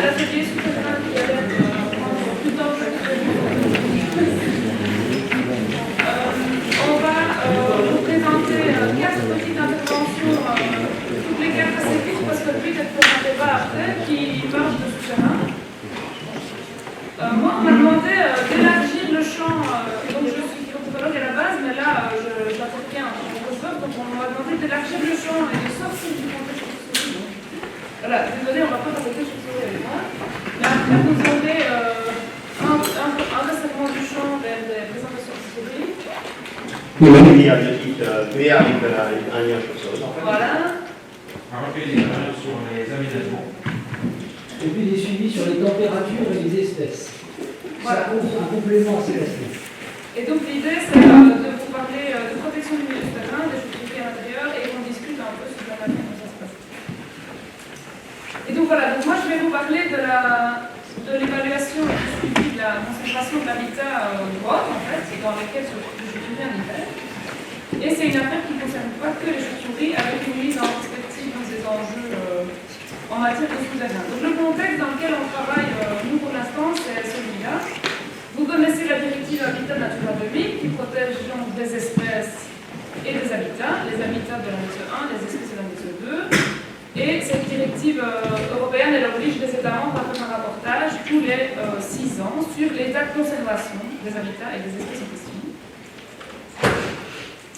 l'atelier souterrain qui a l'air de prendre plus de temps que on va vous présenter 4 petites interventions, toutes les 4 assez courtes parce que le but est de faire un débat après qui marche de souterrain. Moi, on m'a demandé d'élargir le champ, donc je suis anthropologue à la base, mais là, j'interviens en tant que philosophe, donc on m'a demandé d'élargir le champ et de sortir du contexte historique. Voilà, désolé, on ne va pas répéter ce que vous avec moi. Mais après, vous aurez un resserrement du champ vers des présentations historiques. Oui, il y a une autre chose. Voilà. Un rappel des images sur les aménagements. Et puis des suivis sur les températures et les espèces. Voilà. Ça offre un complément assez facile. Et donc l'idée c'est de vous parler de protection du milieu souterrain, des choses à l'intérieur et qu'on discute un peu sur la manière dont ça se passe. Et donc voilà, donc moi je vais vous parler de l'évaluation et du suivi de la concentration de l'habitat grotte en fait, dans lesquelles se trouve les chauves-souris en hiver. Et c'est une affaire qui ne concerne pas que les chauves-souris avec une mise en perspective dans ces enjeux en matière de souterrain. Donc le contexte dans lequel on travaille, nous pour l'instant, c'est celui-là. Vous connaissez la directive Habitat Natura 2000 qui protège donc des espèces et des habitats, les habitats de l'annexe 1, les espèces de l'annexe 2. Et cette directive européenne, elle oblige les États membres à faire un rapportage tous les 6 ans sur l'état de conservation des habitats et des espèces en question.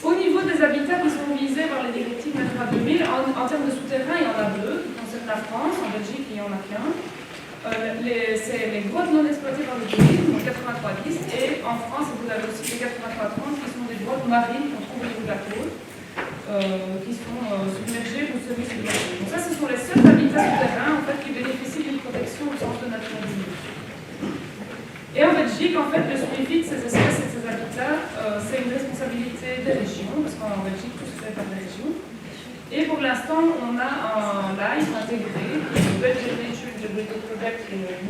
Au niveau des habitats qui sont visés par les directives Natura 2000, en termes de souterrain, il y en a 2 qui concernent la France, en Belgique, il n'y en a qu'un. C'est les grottes non exploitées par le tourisme, donc 8310, et en France, vous avez aussi les 8330 qui sont des grottes marines qu'on trouve au niveau de la côte, qui sont submergées ou semi-submergées. Donc ça, ce sont les seuls habitats souterrains en fait, qui bénéficient d'une protection au sens de Natura 2000. Et en Belgique, en fait, le suivi de ces espèces et de ces habitats, c'est une responsabilité des régions, parce qu'en Belgique, tout se fait par les régions. Et pour l'instant, on a un LIFE intégré, qui est le Belgian Nature Integrated Project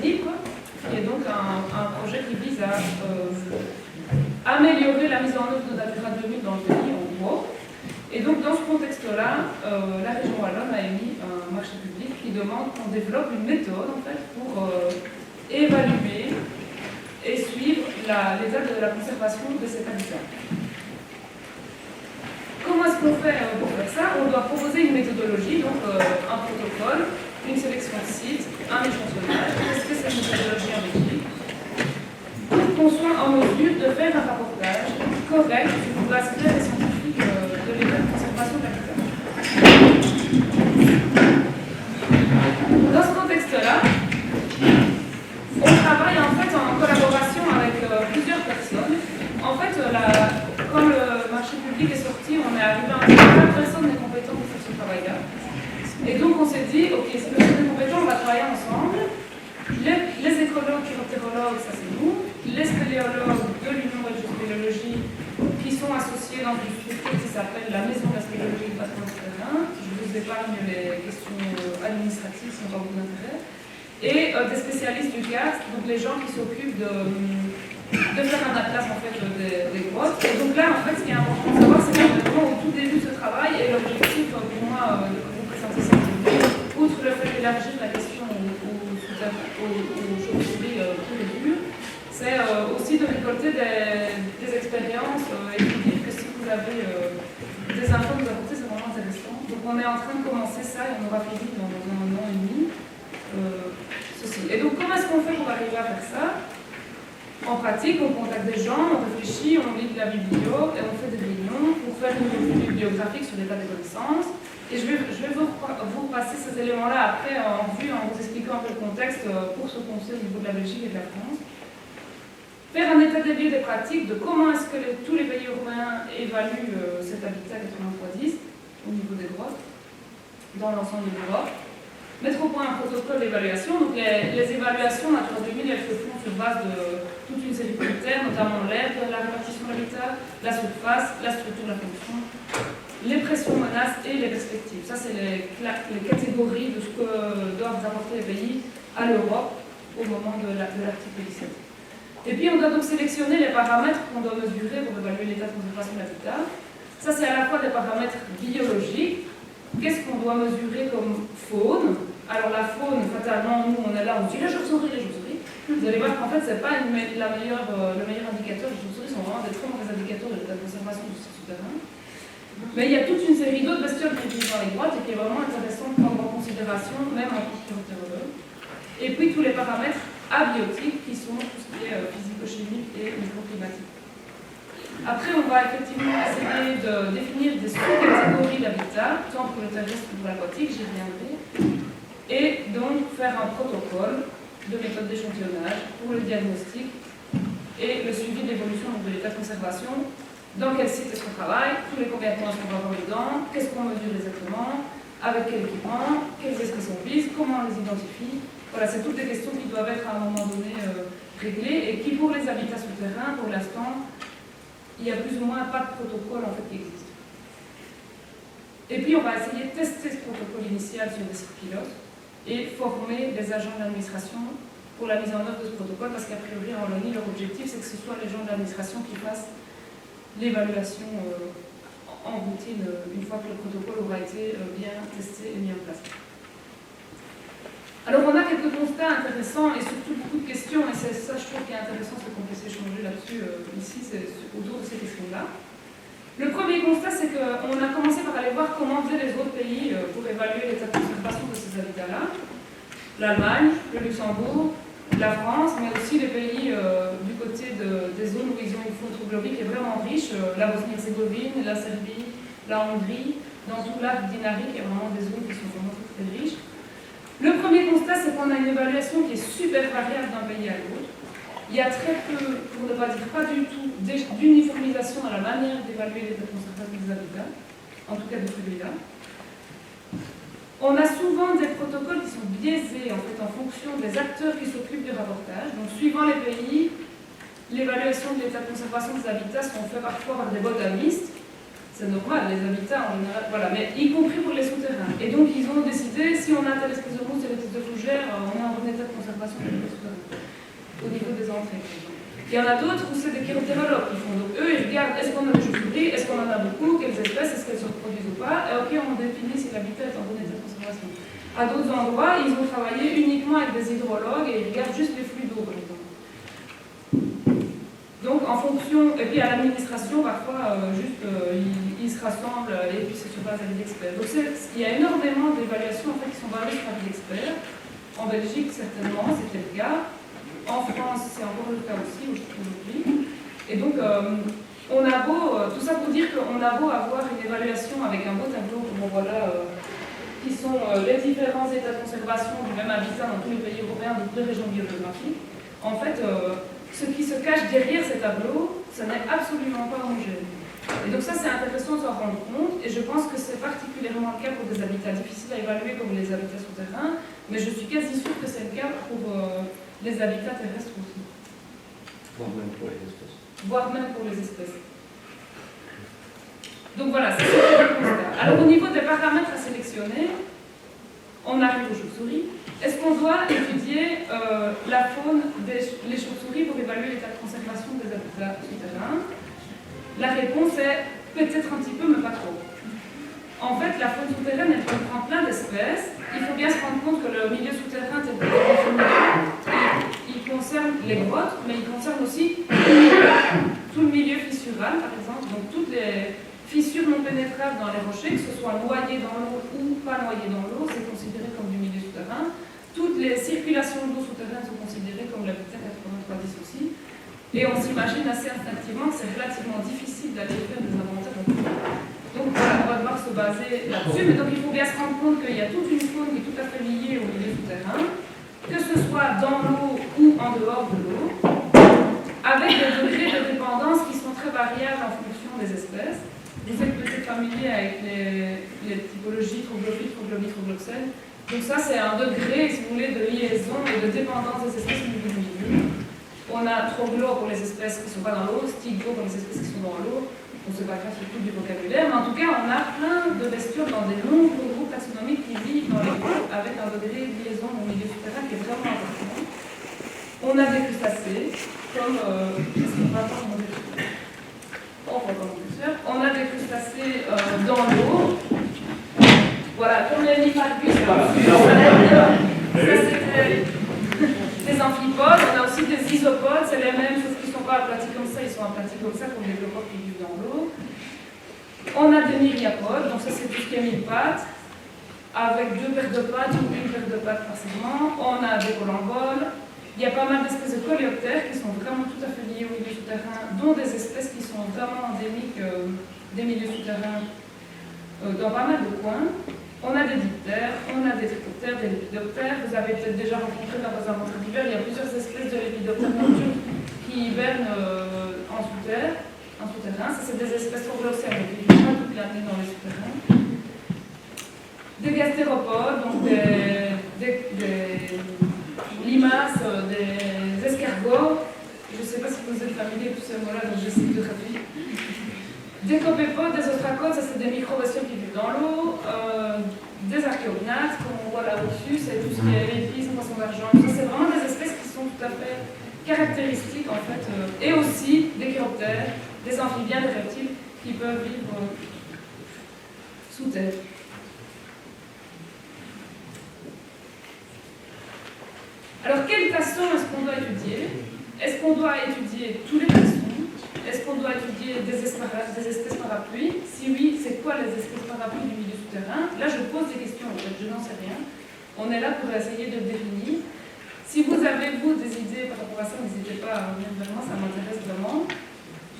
NIP, qui est donc un projet qui vise à améliorer la mise en œuvre de Natura 2000 dans le pays, en gros. Et donc, dans ce contexte-là, la région wallonne a émis un marché public qui demande qu'on développe une méthode, en fait, pour évaluer et suivre l'état de la conservation de cet habitat. Comment est-ce qu'on fait pour faire ça? On doit proposer une méthodologie, donc un protocole, une sélection de sites, un échantillonnage, tester cette méthodologie en Belgique, pour qu'on soit en mesure de faire un rapportage correct sur une base claire et scientifique de l'état de conservation de l'habitat. Dans ce contexte-là, on travaille en fait en collaboration avec plusieurs personnes. En fait, quand le marché public est sorti, on est arrivé à un point où personne n'est compétent pour faire ce travail-là. Et donc on s'est dit, ok, si personne n'est compétent, on va travailler ensemble. Les écologues, chiroptérologues, ça c'est nous. Les spéléologues de l'Union belge de spéléologie qui sont associés dans une structure qui s'appelle la Maison de la spéléologie de Patrimoine souterrain. Je vous épargne les questions administratives si ça vous intéresse. Et des spécialistes du CAST, donc les gens qui s'occupent de faire un atlas en fait des grottes. Et donc là, en fait, ce qui est important de savoir, c'est vraiment au tout début de ce travail, et l'objectif pour moi de vous présenter ça, outre le fait d'élargir la question aux chauves-souris pur et dur, c'est aussi de récolter des expériences et de dire que si vous avez des infos à nous apporter, c'est vraiment intéressant. Donc on est en train de commencer ça et on aura fini dans un an et demi. Et donc, comment est-ce qu'on fait pour arriver à faire ça? En pratique, on contacte des gens, on réfléchit, on lit de la biblio et on fait des réunions pour faire une revue bibliographique sur l'état des connaissances. Et je vais vous passer ces éléments-là après en vue, en vous expliquant un peu le contexte pour ce qu'on sait au niveau de la Belgique et de la France. Faire un état des lieux des pratiques de comment est-ce que tous les pays européens évaluent cet habitat 8310 au niveau des grottes, dans l'ensemble des grottes. Mettre au point un protocole d'évaluation. Donc les évaluations Natura 2000, elles se font sur base de toute une série de critères, notamment l'air, la répartition de l'habitat, la surface, la structure de la fonction, les pressions, menaces et les perspectives. Ça, c'est les catégories de ce que doivent apporter les pays à l'Europe au moment de l'article 17. Et puis, on doit donc sélectionner les paramètres qu'on doit mesurer pour évaluer l'état de conservation de l'habitat. Ça, c'est à la fois des paramètres biologiques. Qu'est-ce qu'on doit mesurer comme faune? Alors la faune, fatalement, nous on est là, on dit les chauves-souris, les chauves-souris. Vous allez voir qu'en fait, c'est pas le meilleur indicateur. Les chauves-souris sont vraiment des très mauvais indicateurs de la conservation du souterrain. Mais il y a toute une série d'autres bestioles qui vivent dans les grottes et qui est vraiment intéressant de prendre en considération, même en tant qu'archéologue. Et puis tous les paramètres abiotiques qui sont tout ce qui est physico-chimique et microclimatique. Après, on va effectivement essayer de définir des sous-catégories d'habitat, tant pour le terrestre que pour l'aquatique, j'y reviendrai, et donc faire un protocole de méthode d'échantillonnage pour le diagnostic et le suivi de l'évolution de l'état de conservation. Dans quel site est-ce qu'on travaille, tous les combien de temps est-ce qu'on va avoir dedans, qu'est-ce qu'on mesure exactement, avec quel équipement, quelles espèces on vise, comment on les identifie. Voilà, c'est toutes des questions qui doivent être à un moment donné réglées et qui, pour les habitats souterrains, pour l'instant, il n'y a plus ou moins pas de protocole en fait qui existe. Et puis on va essayer de tester ce protocole initial sur des sites pilotes et former les agents de l'administration pour la mise en œuvre de ce protocole, parce qu'a priori en Wallonie, leur objectif c'est que ce soit les gens de l'administration qui fassent l'évaluation en routine une fois que le protocole aura été bien testé et mis en place. Alors on a quelques constats intéressants et surtout beaucoup de questions, et c'est ça je trouve qui est intéressant, c'est qu'on puisse échanger là-dessus ici, c'est autour de ces questions-là. Le premier constat, c'est qu'on a commencé par aller voir comment faisaient les autres pays pour évaluer l'état de conservation de ces habitats-là. L'Allemagne, le Luxembourg, la France, mais aussi les pays du côté des zones où ils ont une faune troglodique qui est vraiment riche, la Bosnie-Herzégovine, la Serbie, la Hongrie, dans tout l'arc dinarique, il y a vraiment des zones qui sont vraiment très, très riches. Le premier constat, c'est qu'on a une évaluation qui est super variable d'un pays à l'autre. Il y a très peu, pour ne pas dire pas du tout, d'uniformisation dans la manière d'évaluer l'état de conservation des habitats, en tout cas de celui-là. On a souvent des protocoles qui sont biaisés en fait en fonction des acteurs qui s'occupent du rapportage. Donc suivant les pays, l'évaluation de l'état de conservation des habitats sont faits parfois par des botanistes. C'est normal, les habitats en général, voilà, mais y compris pour les souterrains. Et donc ils ont décidé, si on a telle espèce de mousse, telle espèce de fougère, on est en bon état de conservation des souterrains, au niveau des entrées. Il y en a d'autres où c'est des chiroptérologues qui font. Donc eux, ils regardent est-ce qu'on a des chauves-souris, est-ce qu'on en a beaucoup, quelles espèces, est-ce qu'elles se reproduisent ou pas, et ok, on définit si l'habitat est en bon état de conservation. À d'autres endroits, ils ont travaillé uniquement avec des hydrologues et ils regardent juste les flux d'eau, par exemple. Donc en fonction, et puis à l'administration, parfois, ils se rassemblent et puis c'est sur base d'avis d'experts. Donc il y a énormément d'évaluations en fait, qui sont basées sur avis d'experts. En Belgique, certainement, c'était le cas. En France, c'est encore le cas aussi, aujourd'hui. Et donc, on a beau, tout ça pour dire qu'on a beau avoir une évaluation avec un beau tableau, comme on voit là, qui sont les différents états de conservation du même habitat dans tous les pays européens, dans toutes les régions biogéographiques. En fait, ce qui se cache derrière ces tableaux, ce n'est absolument pas homogène. Et donc ça, c'est intéressant de s'en rendre compte, et je pense que c'est particulièrement le cas pour des habitats difficiles à évaluer comme les habitats souterrains, mais je suis quasi sûre que c'est le cas pour les habitats terrestres aussi. Voire même pour les espèces. Voire même pour les espèces. Donc voilà, c'est ce que je constate. Alors au niveau des paramètres à sélectionner, on arrive aux chauves-souris. Est-ce qu'on doit étudier la faune les chauves-souris pour évaluer l'état de conservation des habitats souterrains? La réponse est peut-être un petit peu, mais pas trop. En fait, la faune souterraine, elle comprend plein d'espèces. Il faut bien se rendre compte que le milieu souterrain tel qu'il est défini, il concerne les grottes, mais il concerne aussi tout le milieu fissural, par exemple. Donc toutes les fissures non pénétrables dans les rochers, que ce soit noyées dans l'eau ou pas noyées dans l'eau, c'est considéré comme du milieu souterrain. Toutes les circulations d'eau souterraine sont considérées comme l'habitat 8310 aussi. Et on s'imagine assez instinctivement que c'est relativement difficile d'aller faire des inventaires. Donc voilà, on va devoir se baser là-dessus. Mais donc il faut bien se rendre compte qu'il y a toute une faune qui est tout à fait liée au milieu souterrain, que ce soit dans l'eau ou en dehors de l'eau, avec des degrés de dépendance qui sont très variables en fonction des espèces. Vous êtes peut-être familier avec les typologies troglophiles, troglobixènes. Donc ça, c'est un degré, si vous voulez, de liaison et de dépendance des espèces au niveau du milieu. On a troglo pour les espèces qui ne sont pas dans l'eau, stiglo pour les espèces qui sont dans l'eau. On ne sait pas faire sur tout du vocabulaire, mais en tout cas, on a plein de bestioles dans des longs groupes taxonomiques qui vivent dans les eaux avec un degré de liaison au milieu souterrain qui est vraiment important. On a des crustacés, comme... qu'est-ce qu'on va voir dans les on a des crustacés dans l'eau. Voilà, comme les Niphargus. amphipodes, on a aussi des isopodes, c'est les mêmes, sauf qu'ils ne sont pas aplatis comme ça, ils sont aplatis comme ça, comme les glopodes qui vivent dans l'eau. On a des myriapodes, donc ça c'est tout ce qui est mille pattes, avec 2 paires de pattes ou une paire de pattes facilement. On a des colamboles. Il y a pas mal d'espèces de coléoptères qui sont vraiment tout à fait liées au milieu souterrain, dont des espèces qui sont vraiment endémiques des milieux souterrains dans pas mal de coins. On a des diptères, on a des trichoptères, des lépidoptères. Vous avez peut-être déjà rencontré dans vos aventures d'hiver, il y a plusieurs espèces de lépidoptères nocturnes qui hibernent en souterrain. Ça, c'est des espèces oroglossiennes qui vivent pas toute l'année dans les souterrains. Des gastéropodes, donc des limaces, des escargots. Je ne sais pas si vous êtes familier de tous ces mots-là, donc j'essaie de traduire. Des copépodes, des ostracodes, ça c'est des microbactéries qui vivent dans l'eau. Des archéognates, comme on voit là au-dessus, c'est tout ce qui est épices, poissons d'argent. Ça c'est vraiment des espèces qui sont tout à fait caractéristiques en fait. Et aussi des chiroptères, des amphibiens, des reptiles qui peuvent vivre sous terre. Alors, quels taxons est-ce qu'on doit étudier? Est-ce qu'on doit étudier tous les taxons? Est-ce qu'on doit étudier des espèces parapluies? Si oui, c'est quoi les espèces parapluies du milieu souterrain? Là, je pose des questions, en fait, je n'en sais rien. On est là pour essayer de le définir. Si vous avez, vous, des idées par rapport à ça, n'hésitez pas à revenir vers moi, ça m'intéresse vraiment.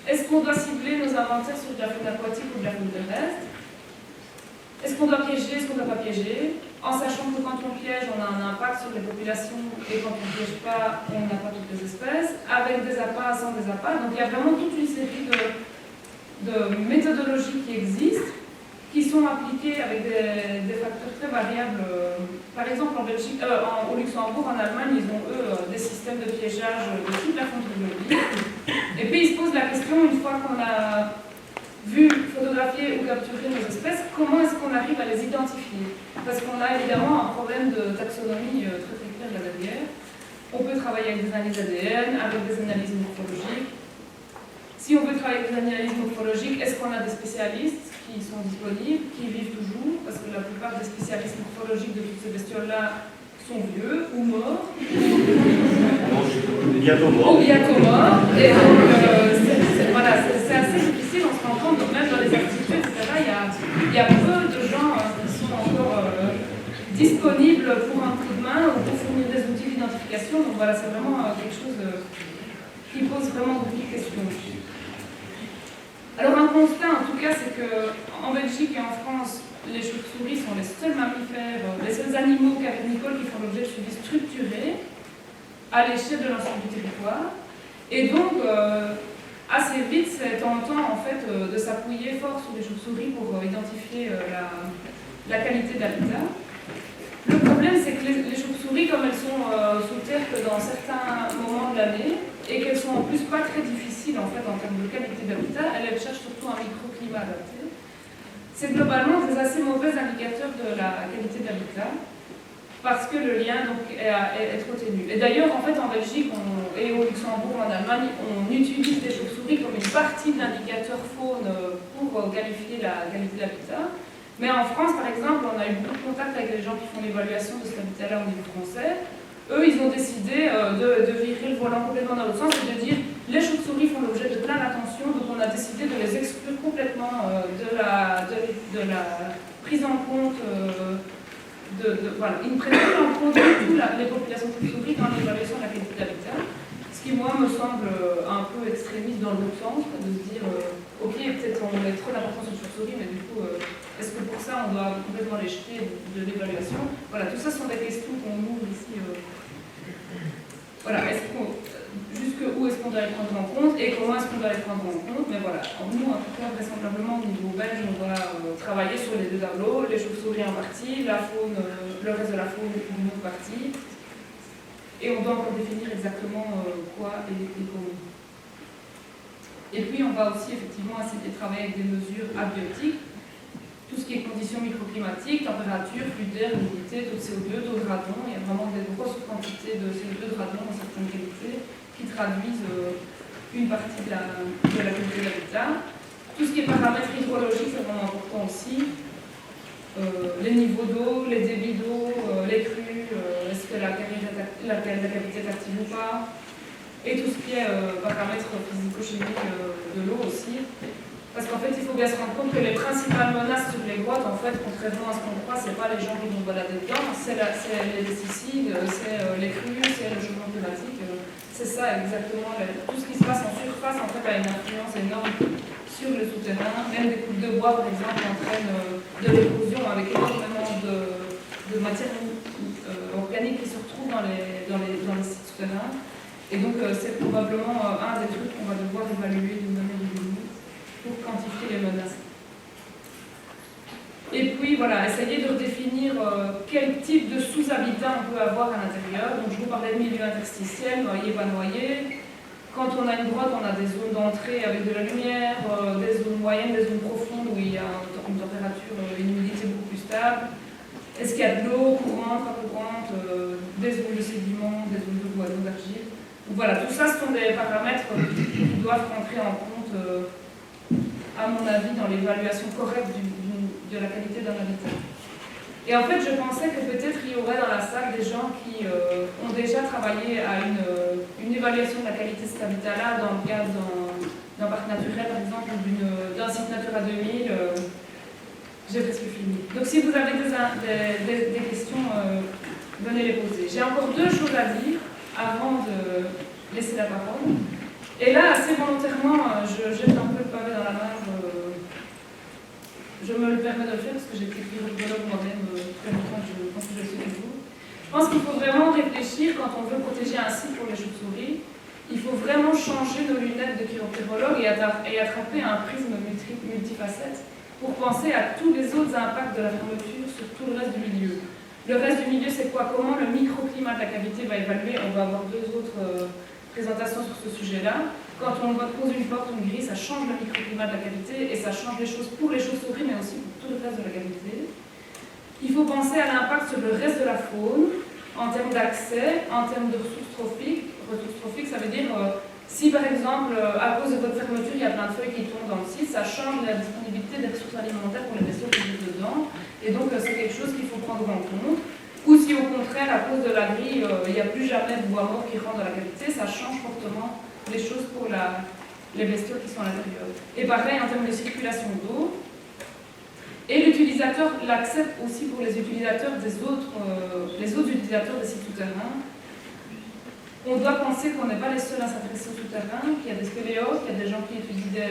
Est-ce qu'on doit cibler nos inventaires sur de la faune aquatique ou de la faune terrestre? Est-ce qu'on doit piéger, est-ce qu'on ne doit pas piéger? En sachant que quand on piège, on a un impact sur les populations, et quand on ne piège pas, on n'a pas toutes les espèces, avec des appâts, sans des appâts. Donc il y a vraiment toute une série de méthodologies qui existent, qui sont appliquées avec des facteurs très variables. Par exemple, en Belgique, au Luxembourg, en Allemagne, ils ont, eux, des systèmes de piégeage de toute la faune biologique. Et puis ils se posent la question, une fois qu'on a vu, photographier ou capturer nos espèces, comment est-ce qu'on arrive à les identifier? Parce qu'on a évidemment un problème de taxonomie très très clair là derrière. On peut travailler avec des analyses ADN, avec des analyses morphologiques. Si on veut travailler avec des analyses morphologiques, est-ce qu'on a des spécialistes qui sont disponibles, qui vivent toujours? Parce que la plupart des spécialistes morphologiques de toutes ces bestioles-là sont vieux ou morts. Bientôt mort. Ou bientôt morts. Et donc, voilà, c'est assez difficile, on se rend compte, donc même dans les activités, etc., il y a peu de gens qui sont encore disponibles pour un coup de main ou pour fournir des outils d'identification. Donc voilà, c'est vraiment quelque chose qui pose vraiment beaucoup de questions. Alors un constat, en tout cas, c'est qu'en Belgique et en France, les chauves-souris sont les seuls mammifères, les seuls animaux cavernicoles qui font l'objet de suivi structuré à l'échelle de l'ensemble du territoire. Et donc, assez vite, c'est tentant en fait de s'appuyer fort sur les chauves-souris pour identifier la qualité d'habitat. Le problème, c'est que les chauves-souris, comme elles sont sous terre que dans certains moments de l'année, et qu'elles sont en plus pas très difficiles en fait en termes de qualité d'habitat, elles cherchent surtout un microclimat adapté. C'est globalement des assez mauvais indicateurs de la qualité d'habitat, parce que le lien donc, est trop ténu. Et d'ailleurs, en fait, en Belgique et au Luxembourg, en Allemagne, on utilise les chauves-souris comme une partie de l'indicateur faune pour qualifier la qualité d'habitat. Mais en France, par exemple, on a eu beaucoup de contacts avec les gens qui font l'évaluation de cet habitat-là au niveau français. Eux, ils ont décidé de virer le volant complètement dans l'autre sens et de dire les chauves-souris font l'objet de plein d'attention, donc on a décidé de les exclure complètement de la prise en compte. Voilà, ils ne prennent pas en compte du tout les populations de chauves-souris dans l'évaluation de la qualité d'habitat. Ce qui, moi, me semble un peu extrémiste dans l'autre sens, de se dire ok, peut-être on met trop d'importance sur les chauves-souris, mais du coup, est-ce que pour ça on doit complètement les jeter de l'évaluation? Voilà, tout ça sont des questions qu'on ouvre ici. Voilà, jusqu'où est-ce qu'on doit les prendre en compte et comment est-ce qu'on doit les prendre en compte? Mais voilà, nous, en tout cas, vraisemblablement, au niveau belge, on doit travailler sur les deux tableaux, les chauves-souris en partie, la faune, le reste de la faune une autre partie. Et on doit encore définir exactement quoi et comment. Et puis, on va aussi effectivement essayer de travailler avec des mesures abiotiques. Tout ce qui est conditions microclimatiques, température, fluide d'air, humidité, taux de CO2, taux de radon. Il y a vraiment des grosses quantités de CO2 de radon dans certaines qualités qui traduisent une partie de la qualité de l'habitat. Tout ce qui est paramètres hydrologiques, c'est vraiment important aussi. Les niveaux d'eau, les débits d'eau, les crues, est-ce que que la cavité est active ou pas, et tout ce qui est paramètres physico-chimiques de l'eau aussi. Parce qu'en fait, il faut bien se rendre compte que les principales menaces sur les grottes, en fait, contrairement à ce qu'on croit, c'est pas les gens qui vont balader dedans, c'est les pesticides, c'est les crues, c'est le changement climatique. C'est ça exactement. Tout ce qui se passe en surface, en fait, a une influence énorme sur le souterrain. Même des coupes de bois, par exemple, entraînent de l'érosion avec énormément de matière organique qui se retrouve dans les sites souterrains. Et donc, c'est probablement un des trucs qu'on va devoir évaluer d'une manière ou d'une autre pour quantifier les menaces. Et puis voilà, essayer de redéfinir quel type de sous-habitat on peut avoir à l'intérieur. Donc je vous parlais de milieu interstitiel, noyé, pas noyé. Quand on a une grotte, on a des zones d'entrée avec de la lumière, des zones moyennes, des zones profondes où il y a une température, une humidité beaucoup plus stable. Est-ce qu'il y a de l'eau courante, pas courante, des zones de sédiments, des zones de bois, d'argile. Donc voilà, tout ça, ce sont des paramètres qui doivent rentrer en compte, à mon avis, dans l'évaluation correcte de la qualité d'un habitat. Et en fait, je pensais que peut-être il y aurait dans la salle des gens qui ont déjà travaillé à une évaluation de la qualité de cet habitat-là dans le cadre d'un parc naturel, par exemple, ou d'un site Natura 2000. J'ai presque fini. Donc si vous avez des questions, venez les poser. J'ai encore 2 choses à dire avant de laisser la parole. Et là, assez volontairement, je jette un peu le pavé dans la mare. Je me le permets de le faire parce que j'ai été climatologue moi-même très longtemps, je pense que je le sais toujours. Je pense qu'il faut vraiment réfléchir quand on veut protéger un site pour les chauves-souris. Il faut vraiment changer nos lunettes de chiroptérologue et attraper un prisme multifacette pour penser à tous les autres impacts de la fermeture sur tout le reste du milieu. Le reste du milieu, c'est quoi? Comment le microclimat de la cavité va évaluer? On va avoir 2 autres présentations sur ce sujet-là. Quand on pose une porte ou une grille, ça change le microclimat de la cavité et ça change les choses pour les chauves-souris, mais aussi pour tout le reste de la cavité. Il faut penser à l'impact sur le reste de la faune, en termes d'accès, en termes de ressources trophiques. Ressources trophiques, ça veut dire, si par exemple, à cause de votre fermeture, il y a plein de feuilles qui tombent dans le site, ça change la disponibilité des ressources alimentaires pour les vaisseaux qui vivent dedans. Et donc, c'est quelque chose qu'il faut prendre en compte. Ou si au contraire, à cause de la grille, il n'y a plus jamais de bois mort qui rentre dans la cavité, ça change fortement les choses pour les bestioles qui sont à l'intérieur. Et pareil en termes de circulation d'eau. Et l'utilisateur l'accepte aussi pour les utilisateurs les autres utilisateurs des sites souterrains. On doit penser qu'on n'est pas les seuls à s'intéresser au souterrain, qu'il y a des spéléologues, qu'il y a des gens qui étudient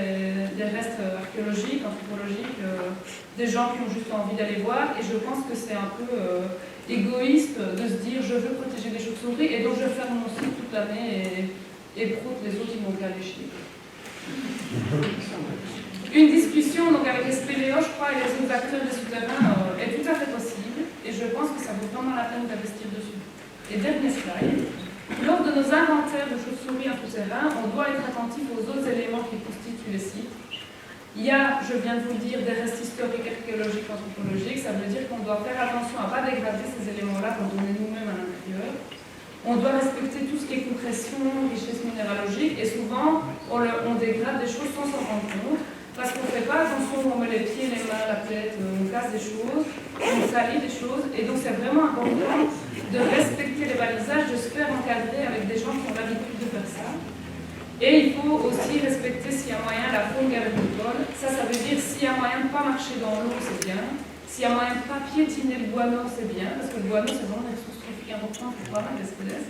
des restes archéologiques, anthropologiques, des gens qui ont juste envie d'aller voir. Et je pense que c'est un peu égoïste de se dire je veux protéger les chauves-souris et donc je ferme mon site toute l'année et proute les autres, ils vont bien les chier. Une discussion donc, avec les spéléologues, je crois, et les autres acteurs des souterrains est tout à fait possible et je pense que ça vaut vraiment la peine d'investir dessus. Et dernier slide. Lors de nos inventaires de chauves-souris en souterrain, on doit être attentif aux autres éléments qui constituent les sites. Il y a, je viens de vous dire, des restes historiques, archéologiques, anthropologiques. Ça veut dire qu'on doit faire attention à ne pas dégrader ces éléments-là quand on est nous-mêmes à l'intérieur. On doit respecter tout ce qui est compression, richesse minéralogique, et souvent, on dégrade des choses sans s'en rendre compte, parce qu'on ne fait pas attention, on met les pieds, les mains, la tête, on casse des choses, on salit des choses, et donc c'est vraiment important de respecter les balisages, de se faire encadrer avec des gens qui ont l'habitude de faire ça. Et il faut aussi respecter, s'il y a moyen, la faune agricole. Ça veut dire s'il y a moyen de ne pas marcher dans l'eau, c'est bien. S'il y a moyen de ne pas piétiner le bois-mort, c'est bien, parce que le bois-mort, c'est vraiment une ressource trophique importante pour pas mal d'espèces.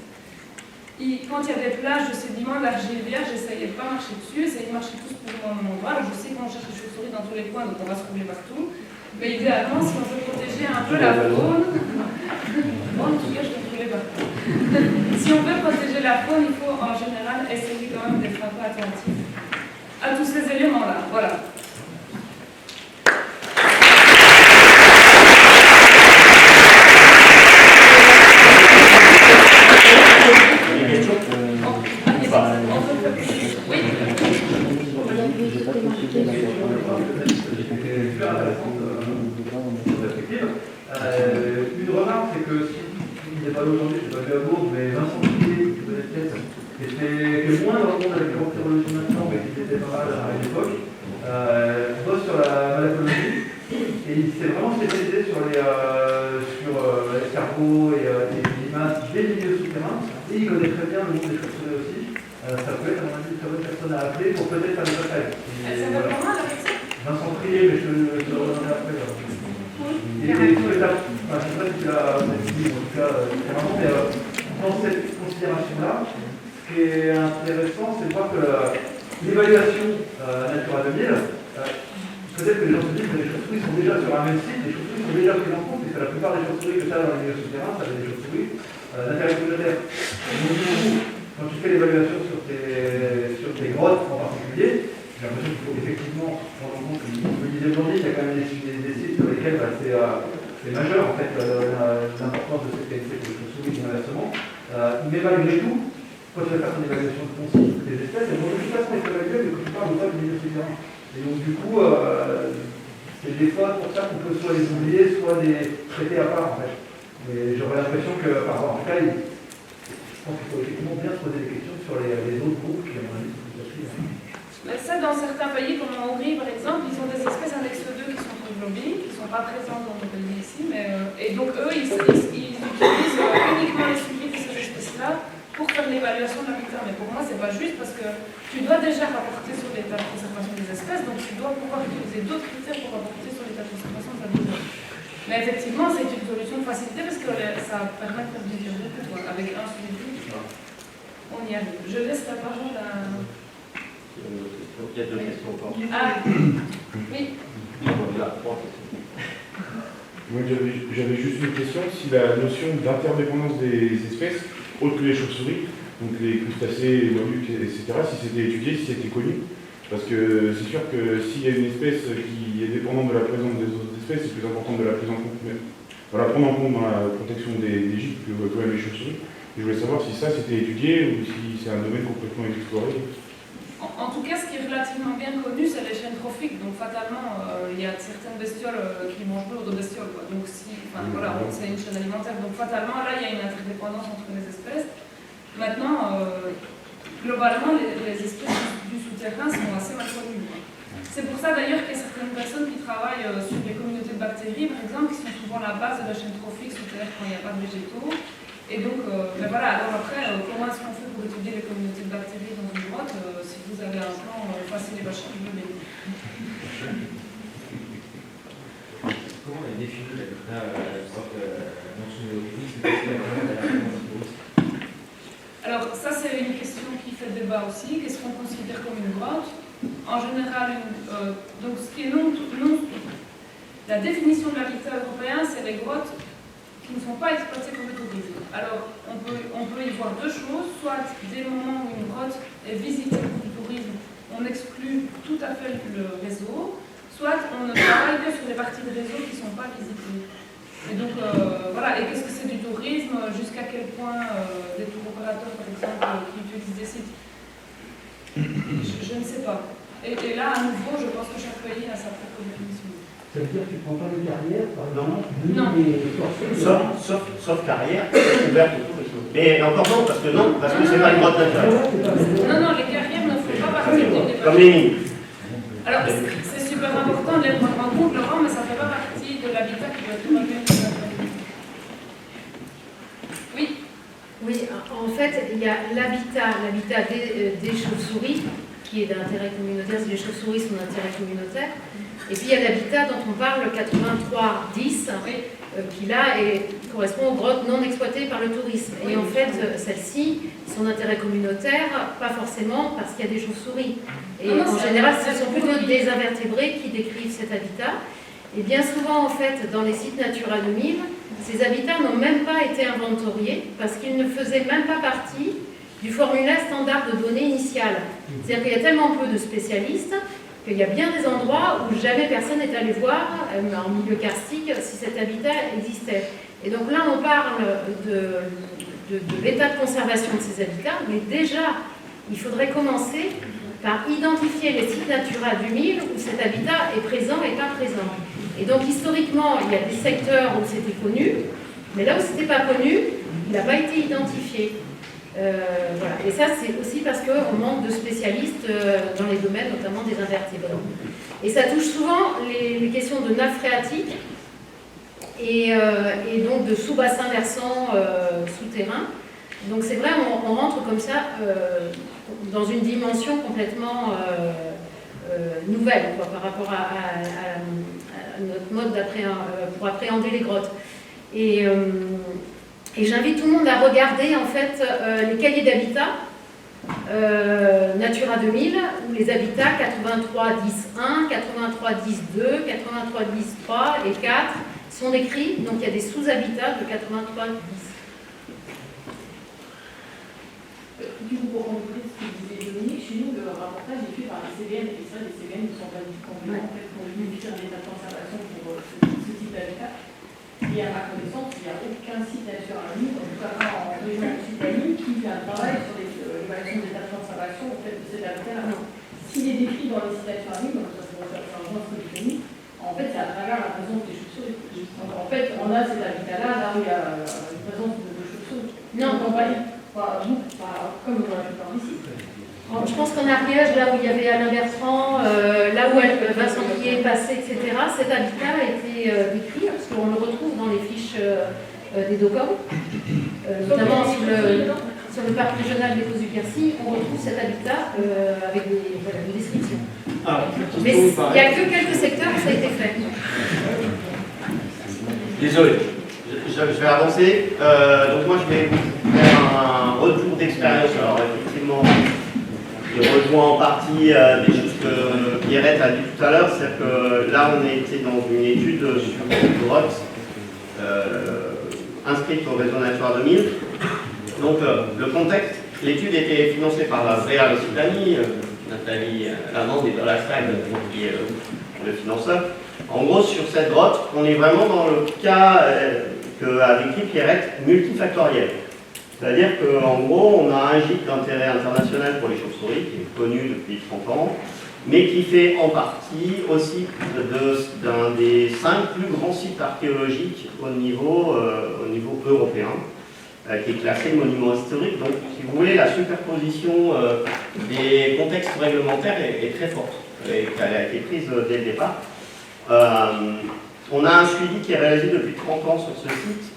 Quand il y a des plages de sédiments, d'argile vierge, j'essayais de ne pas marcher dessus, essayez de marcher tous plus ou moins au même endroit. Alors je sais qu'on cherche les chauves-souris dans tous les coins, donc on va se rouler partout. Mais idéalement, si on veut protéger un peu la faune, bon, en tout cas, je vais rouler partout. Si on veut protéger la faune, il faut en général essayer quand même d'être un peu attentif à tous ces éléments-là. Voilà. Une remarque, c'est que si il n'est pas là aujourd'hui, je ne sais pas vu à Bourg, mais Vincent Piquet, qui était moins dans le monde avec les bactériologie maintenant, mais qui était pas mal à l'époque, bosse sur la malacologie et il s'est vraiment spécialisé sur les escargots et les limaces. des milieux souterrains, et il connaît très bien le monde des chauves-souris aussi. Ça peut être, à mon avis, une très bonne personne à appeler pour peut-être faire des batailles. Elle s'appelle comment la personne? Vincent Trier, mais je te le redonnerai après. Et tout est là. Enfin, je ne sais pas si tu l'as dit, en tout cas, vraiment, mais dans cette considération-là, ce qui est intéressant, c'est de voir que l'évaluation Natura 2000, peut-être que les gens se disent que les chauves-souris sont déjà sur un même site, les chauves-souris sont déjà prises en compte, puisque la plupart des chauves-souris que tu as dans les milieux souterrains, ça des chauves-souris d'intérêt communautaire. Donc, du coup, quand tu fais l'évaluation sur tes grottes en particulier, j'ai l'impression qu'il faut effectivement prendre en compte, comme je le disais aujourd'hui, il y a quand même des sites sur lesquels c'est majeur en fait l'importance de cette qualité de chauves-souris inversement. Mais malgré tout, quand tu vas faire ton évaluation de ton site, des espèces, elles vont de toute façon être évaluées, mais que tu parles pas du milieu souterrain. Et donc du coup, c'est des fois pour ça qu'on peut soit les oublier, soit les traiter à part en fait. Mais j'aurais l'impression que, en tout cas, je pense qu'il faut effectivement bien se poser des questions sur les autres groupes qui, à mon avis, sont plus faciles. Mais ça, dans certains pays, comme en Hongrie par exemple, ils ont des espèces annexe 2 qui sont troglobies, qui ne sont pas présentes dans nos pays ici, et donc eux, ils utilisent uniquement les suivis de ces espèces-là pour faire l'évaluation de l'habitat. Mais pour moi, c'est pas juste parce que tu dois déjà rapporter sur l'état de conservation des espèces, donc tu dois pouvoir utiliser d'autres critères pour rapporter sur l'état de conservation de l'habitat. Mais effectivement, c'est une solution de facilité parce que ça permet de faire du beaucoup, avec un suivi. On y arrive. Je laisse la parole à... Il y a deux questions encore. Ah, oui. Moi, j'avais juste une question. Si la notion d'interdépendance des espèces, autres que les chauves-souris, donc les crustacés, les mollusques, etc., si c'était étudié, si c'était connu, parce que c'est sûr que s'il y a une espèce qui est dépendante de la présence des autres espèces, c'est plus important de la prendre en compte, voilà, prendre en compte dans la protection des gîtes que quand même les chauves-souris. Je voulais savoir si ça c'était étudié ou si c'est un domaine complètement inexploré. En tout cas, ce qui est relativement bien connu, c'est les chaînes trophiques. Donc, fatalement, il y a certaines bestioles qui mangent d'autres bestioles. Quoi. Donc, voilà, c'est une chaîne alimentaire. Donc, fatalement, là, il y a une interdépendance entre les espèces. Maintenant, globalement, les espèces du souterrain sont assez mal connues. C'est pour ça, d'ailleurs, qu'il y a certaines personnes qui travaillent sur les communautés de bactéries, par exemple, qui sont souvent la base de la chaîne trophique souterraine quand il n'y a pas de végétaux. Et donc, mais voilà, alors après, comment est-ce qu'on fait pour étudier les communautés de bactéries dans une grotte si vous avez un plan facile et vachement bien. Comment on a défini l'habitat dans son origine? Alors, ça, c'est une question qui fait débat aussi. Qu'est-ce qu'on considère comme une grotte? En général, donc ce qui est la définition de l'habitat européen, c'est les grottes qui ne sont pas exploitées pour le tourisme. Alors, on peut y voir deux choses, soit dès le moment où une grotte est visitée pour du tourisme, on exclut tout à fait le réseau, soit on ne travaille que sur les parties de réseau qui ne sont pas visitées. Et donc, voilà, et qu'est-ce que c'est du tourisme? Jusqu'à quel point des tour opérateurs, par exemple, qui utilisent des sites? Je ne sais pas. Et là, à nouveau, je pense que chaque pays a sa propre définition. Ça veut dire que tu ne prends pas les carrières, par exemple, Non. Sauf carrière, ouverte au tourisme. Mais encore non, parce que c'est pas une grotte naturelle. Non, les carrières ne font pas partie du débat. Comme les mines. Alors, c'est super important de les prendre en compte, Laurent, mais ça ne fait pas partie de l'habitat qui doit être évalué. Oui. Oui, en fait, il y a l'habitat des chauves-souris, qui est d'intérêt communautaire, si les chauves-souris sont d'intérêt communautaire. Et puis il y a l'habitat dont on parle, le 83-10, qui là correspond aux grottes non exploitées par le tourisme. Et en fait, celles-ci sont d'intérêt communautaire, pas forcément parce qu'il y a des chauves-souris. Et en général, ce sont plutôt des invertébrés qui décrivent cet habitat. Et bien souvent, en fait, dans les sites Natura 2000, ces habitats n'ont même pas été inventoriés parce qu'ils ne faisaient même pas partie du formulaire standard de données initial. C'est-à-dire qu'il y a tellement peu de spécialistes qu'il y a bien des endroits où jamais personne n'est allé voir, en milieu karstique, si cet habitat existait. Et donc là, on parle de l'état de conservation de ces habitats, mais déjà, il faudrait commencer par identifier les sites Natura 2000 où cet habitat est présent et pas présent. Et donc, historiquement, il y a des secteurs où c'était connu, mais là où c'était pas connu, il n'a pas été identifié. Voilà. Et ça, c'est aussi parce qu'on manque de spécialistes dans les domaines, notamment des invertébrés. Et ça touche souvent les questions de nappes phréatiques et donc de sous-bassins versants, sous souterrain. Donc c'est vrai, on rentre comme ça dans une dimension complètement nouvelle quoi, par rapport à notre mode pour appréhender les grottes. Et j'invite tout le monde à regarder en fait les cahiers d'habitat Natura 2000 où les habitats 83.10.1, 83.10.2, 83.10.3 et 4 sont décrits. Donc il y a des sous-habitats de 83.10. Du coup, pour compléter ce que disait Dominique, chez nous, le rapportage est fait par les CVN, et ça, les CVN ne sont pas du tout compétents en fait, pour définir l'état de conservation pour ce type d'habitat. Et à ma connaissance, il n'y a aucun site Natura 2000, en tout cas pas en région Occitanie, qui fait un travail sur l'évaluation de l'état de conservation en fait, de cet habitat-là. S'il est décrit dans les sites Natura 2000, donc ça pourrait faire un ce que j'ai en fait, c'est à travers la présence des chauves-souris. Donc en fait, on a cet habitat-là, là où il y a une présence de chauves-souris. Non, en campagne. Comme on a pu voir ici. Je pense qu'en Ariège, là où il y avait Alain Bertrand, là où Vincent Guillet est passé, etc., cet habitat a été décrit, parce qu'on le retrouve dans les fiches des DOCOM, notamment sur le parc régional des Fos-du-Quercy, on retrouve cet habitat avec des descriptions. Mais il n'y a que quelques secteurs où ça a été fait. Désolé. Je vais avancer. Donc moi, je vais vous faire un retour d'expérience. Alors effectivement, je rejoins en partie des choses que Pierrette a dit tout à l'heure. C'est que là, on était dans une étude sur une grotte inscrite au réseau Natura 2000. Donc le contexte, l'étude était financée par la VRA Occitanie, Nathalie Lamande et Dolastag, qui est le financeur. En gros, sur cette grotte, on est vraiment dans le cas qu'a décrit Pierrette, multifactoriel. C'est-à-dire qu'en gros, on a un gîte d'intérêt international pour les chauves-souris, qui est connu depuis 30 ans, mais qui fait en partie aussi d'un des 5 plus grands sites archéologiques au niveau européen, qui est classé monument historique. Donc, si vous voulez, la superposition des contextes réglementaires est très forte, et qu'elle a été prise dès le départ. On a un suivi qui est réalisé depuis 30 ans sur ce site,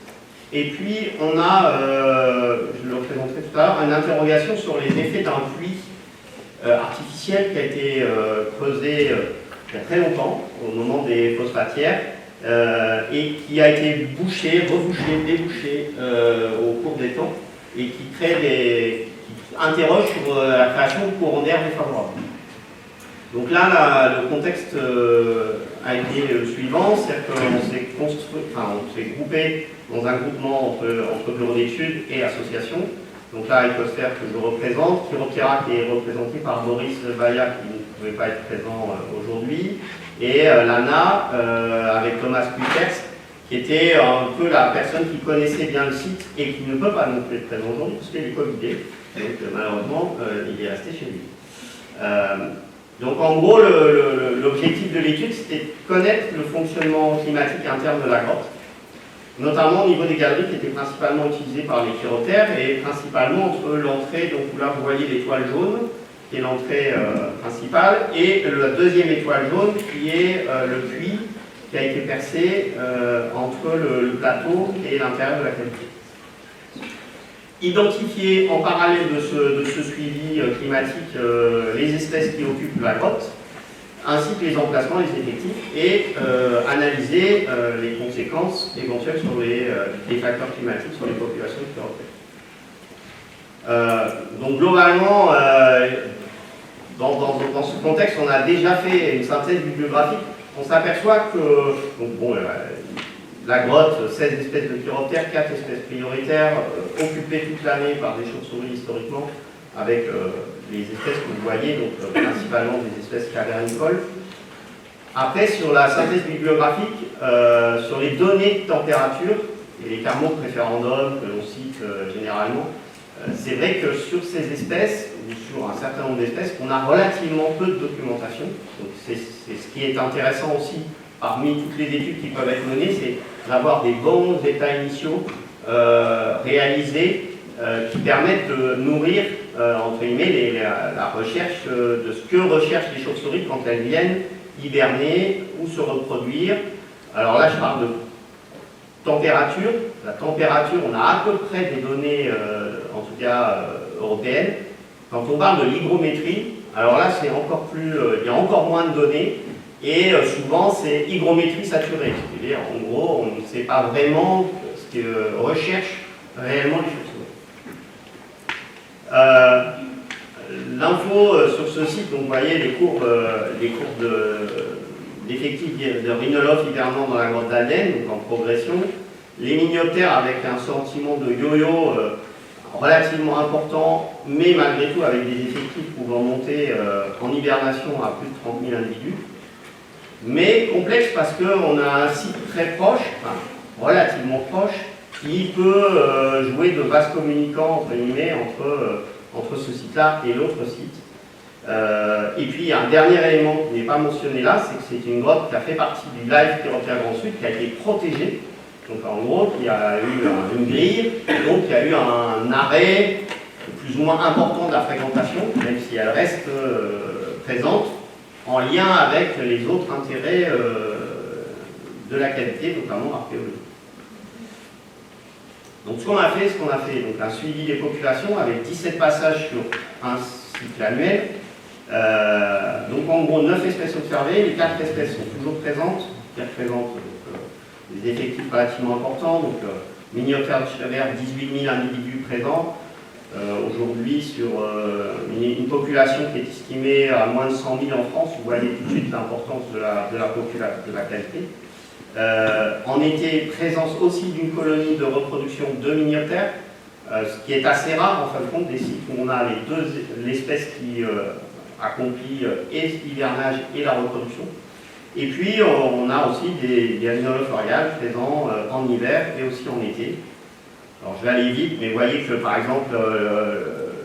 et puis on a, je le présenterai tout à l'heure, une interrogation sur les effets d'un puits artificiel qui a été creusé il y a très longtemps, au moment des phosphatières, et qui a été bouché, rebouché, débouché au cours des temps, et qui interroge sur la création de courants d'air défavorables. Donc là, le contexte a été le suivant, c'est-à-dire qu'on s'est groupé dans un groupement entre bureaux d'études et associations. Donc là, Ecosphère que je représente, Chiroptera qui est représenté par Boris Vaillat qui ne pouvait pas être présent aujourd'hui, et l'ANA avec Thomas Kuipers qui était un peu la personne qui connaissait bien le site et qui ne peut pas non plus être présent aujourd'hui parce qu'il est Covidé. Donc malheureusement, il est resté chez lui. Donc en gros, l'objectif de l'étude, c'était de connaître le fonctionnement climatique interne de la grotte, notamment au niveau des galeries qui étaient principalement utilisées par les chiroptères et principalement entre l'entrée, donc là vous voyez l'étoile jaune, qui est l'entrée principale, et la deuxième étoile jaune qui est le puits qui a été percé entre le plateau et l'intérieur de la cavité. Identifier en parallèle de ce suivi climatique les espèces qui occupent la grotte, ainsi que les emplacements, les effectifs, et analyser les conséquences éventuelles sur des facteurs climatiques sur les populations chiroptères. Donc globalement, dans ce contexte, on a déjà fait une synthèse bibliographique. On s'aperçoit que la grotte, 16 espèces de chiroptères, 4 espèces prioritaires, occupées toute l'année par des chauves-souris historiquement, avec les espèces que vous voyez, donc principalement des espèces cavernicoles. Après, sur la synthèse bibliographique, sur les données de température, et les thermopréférendums que l'on cite généralement, c'est vrai que sur ces espèces, ou sur un certain nombre d'espèces, on a relativement peu de documentation. Donc c'est ce qui est intéressant aussi parmi toutes les études qui peuvent être menées, c'est d'avoir des bons états initiaux réalisés qui permettent de nourrir, entre guillemets, la recherche de ce que recherchent les chauves-souris quand elles viennent hiberner ou se reproduire. Alors là, je parle de température. La température, on a à peu près des données, en tout cas européennes. Quand on parle de l'hygrométrie, alors là, c'est encore plus, il y a encore moins de données. Et souvent, c'est hygrométrie saturée. C'est-à-dire, en gros, on ne sait pas vraiment ce que recherchent réellement les chauves-souris. L'info sur ce site, donc vous voyez les courbes d'effectifs de rhinolophes hivernant dans la grotte d'Aden, donc en progression. Les minioptères avec un sentiment de yo-yo relativement important, mais malgré tout avec des effectifs pouvant monter en hibernation à plus de 30 000 individus. Mais complexe parce qu'on a un site très proche, enfin, relativement proche, qui peut jouer de vase communicant entre guillemets entre ce site-là et l'autre site. Et puis il y a un dernier élément qui n'est pas mentionné là, c'est que c'est une grotte qui a fait partie du live Chiroptère Grand Sud, qui a été protégée. Donc en gros, il y a eu une grille, donc il y a eu un arrêt plus ou moins important de la fréquentation, même si elle reste présente, en lien avec les autres intérêts de la qualité, notamment archéologique. Donc ce qu'on a fait, donc un suivi des populations avec 17 passages sur un cycle annuel. Donc en gros 9 espèces observées, les 4 espèces sont toujours présentes, qui représentent des effectifs relativement importants. Donc Minioptère de Chavert, 18 000 individus présents. Aujourd'hui sur une population qui est estimée à moins de 100 000 en France, vous voyez tout de suite l'importance de la qualité. En été, présence aussi d'une colonie de reproduction de minioptères, ce qui est assez rare en fin de compte des sites où on a l'espèce qui accomplit et l'hivernage et la reproduction. Et puis on a aussi des rhinolophes oriales présents en hiver et aussi en été. Alors je vais aller vite, mais vous voyez que par exemple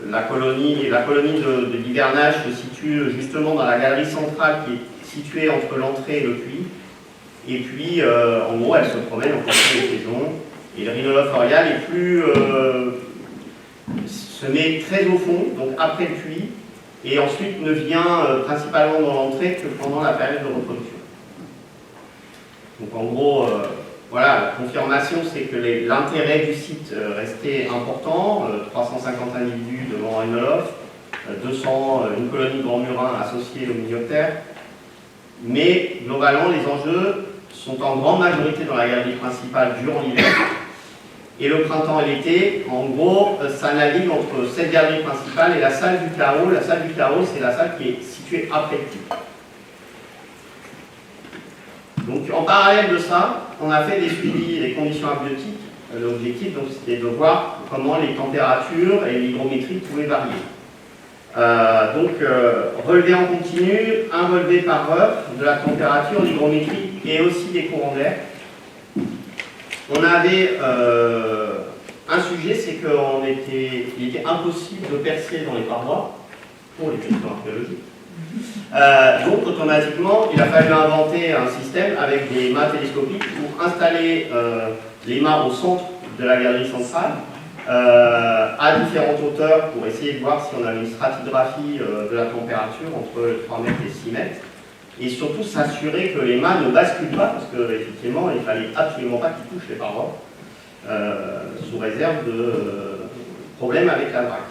la colonie de l'hivernage se situe justement dans la galerie centrale qui est située entre l'entrée et le puits. Et puis en gros elle se promène en fonction des saisons. Et le rhinolophe orial est se met très au fond, donc après le puits, et ensuite ne vient principalement dans l'entrée que pendant la période de reproduction. Donc en gros, voilà, la confirmation, c'est que l'intérêt du site restait important, 350 individus devant un rhinolophe, 200, une colonie de grands murins associée au minioptère, mais globalement les enjeux sont en grande majorité dans la galerie principale durant l'hiver, et le printemps et l'été, en gros, ça navigue entre cette galerie principale et la salle du carreau. La salle du carreau, c'est la salle qui est située après le puits. Donc en parallèle de ça, on a fait des suivis des conditions abiotiques. L'objectif, donc, c'était de voir comment les températures et l'hygrométrie pouvaient varier. Relevé en continu, un relevé par heure de la température, l'hygrométrie et aussi des courants d'air. On avait un sujet, c'est qu'il était impossible de percer dans les parois pour les questions archéologiques. Donc automatiquement, il a fallu inventer un système avec des mâts télescopiques pour installer les mâts au centre de la galerie centrale, à différentes hauteurs pour essayer de voir si on avait une stratigraphie de la température entre 3 mètres et 6 mètres. Et surtout s'assurer que les mâts ne basculent pas, parce qu'effectivement, il ne fallait absolument pas qu'ils touchent les parois, sous réserve de problèmes avec la vrac.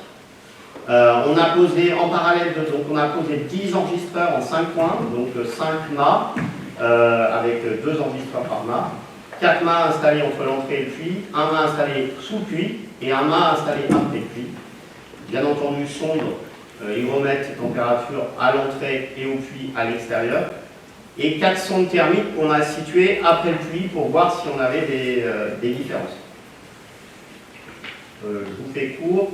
On a posé en parallèle, donc on a posé 10 enregistreurs en 5 points, donc 5 mâts, avec 2 enregistreurs par mât, 4 mâts installés entre l'entrée et le puits, un mât installé sous le puits et un mât installé après le puits. Bien entendu, sonde, hygromètre et température à l'entrée et au puits à l'extérieur. Et 4 sondes thermiques qu'on a situées après le puits pour voir si on avait des différences. Je vous fais court.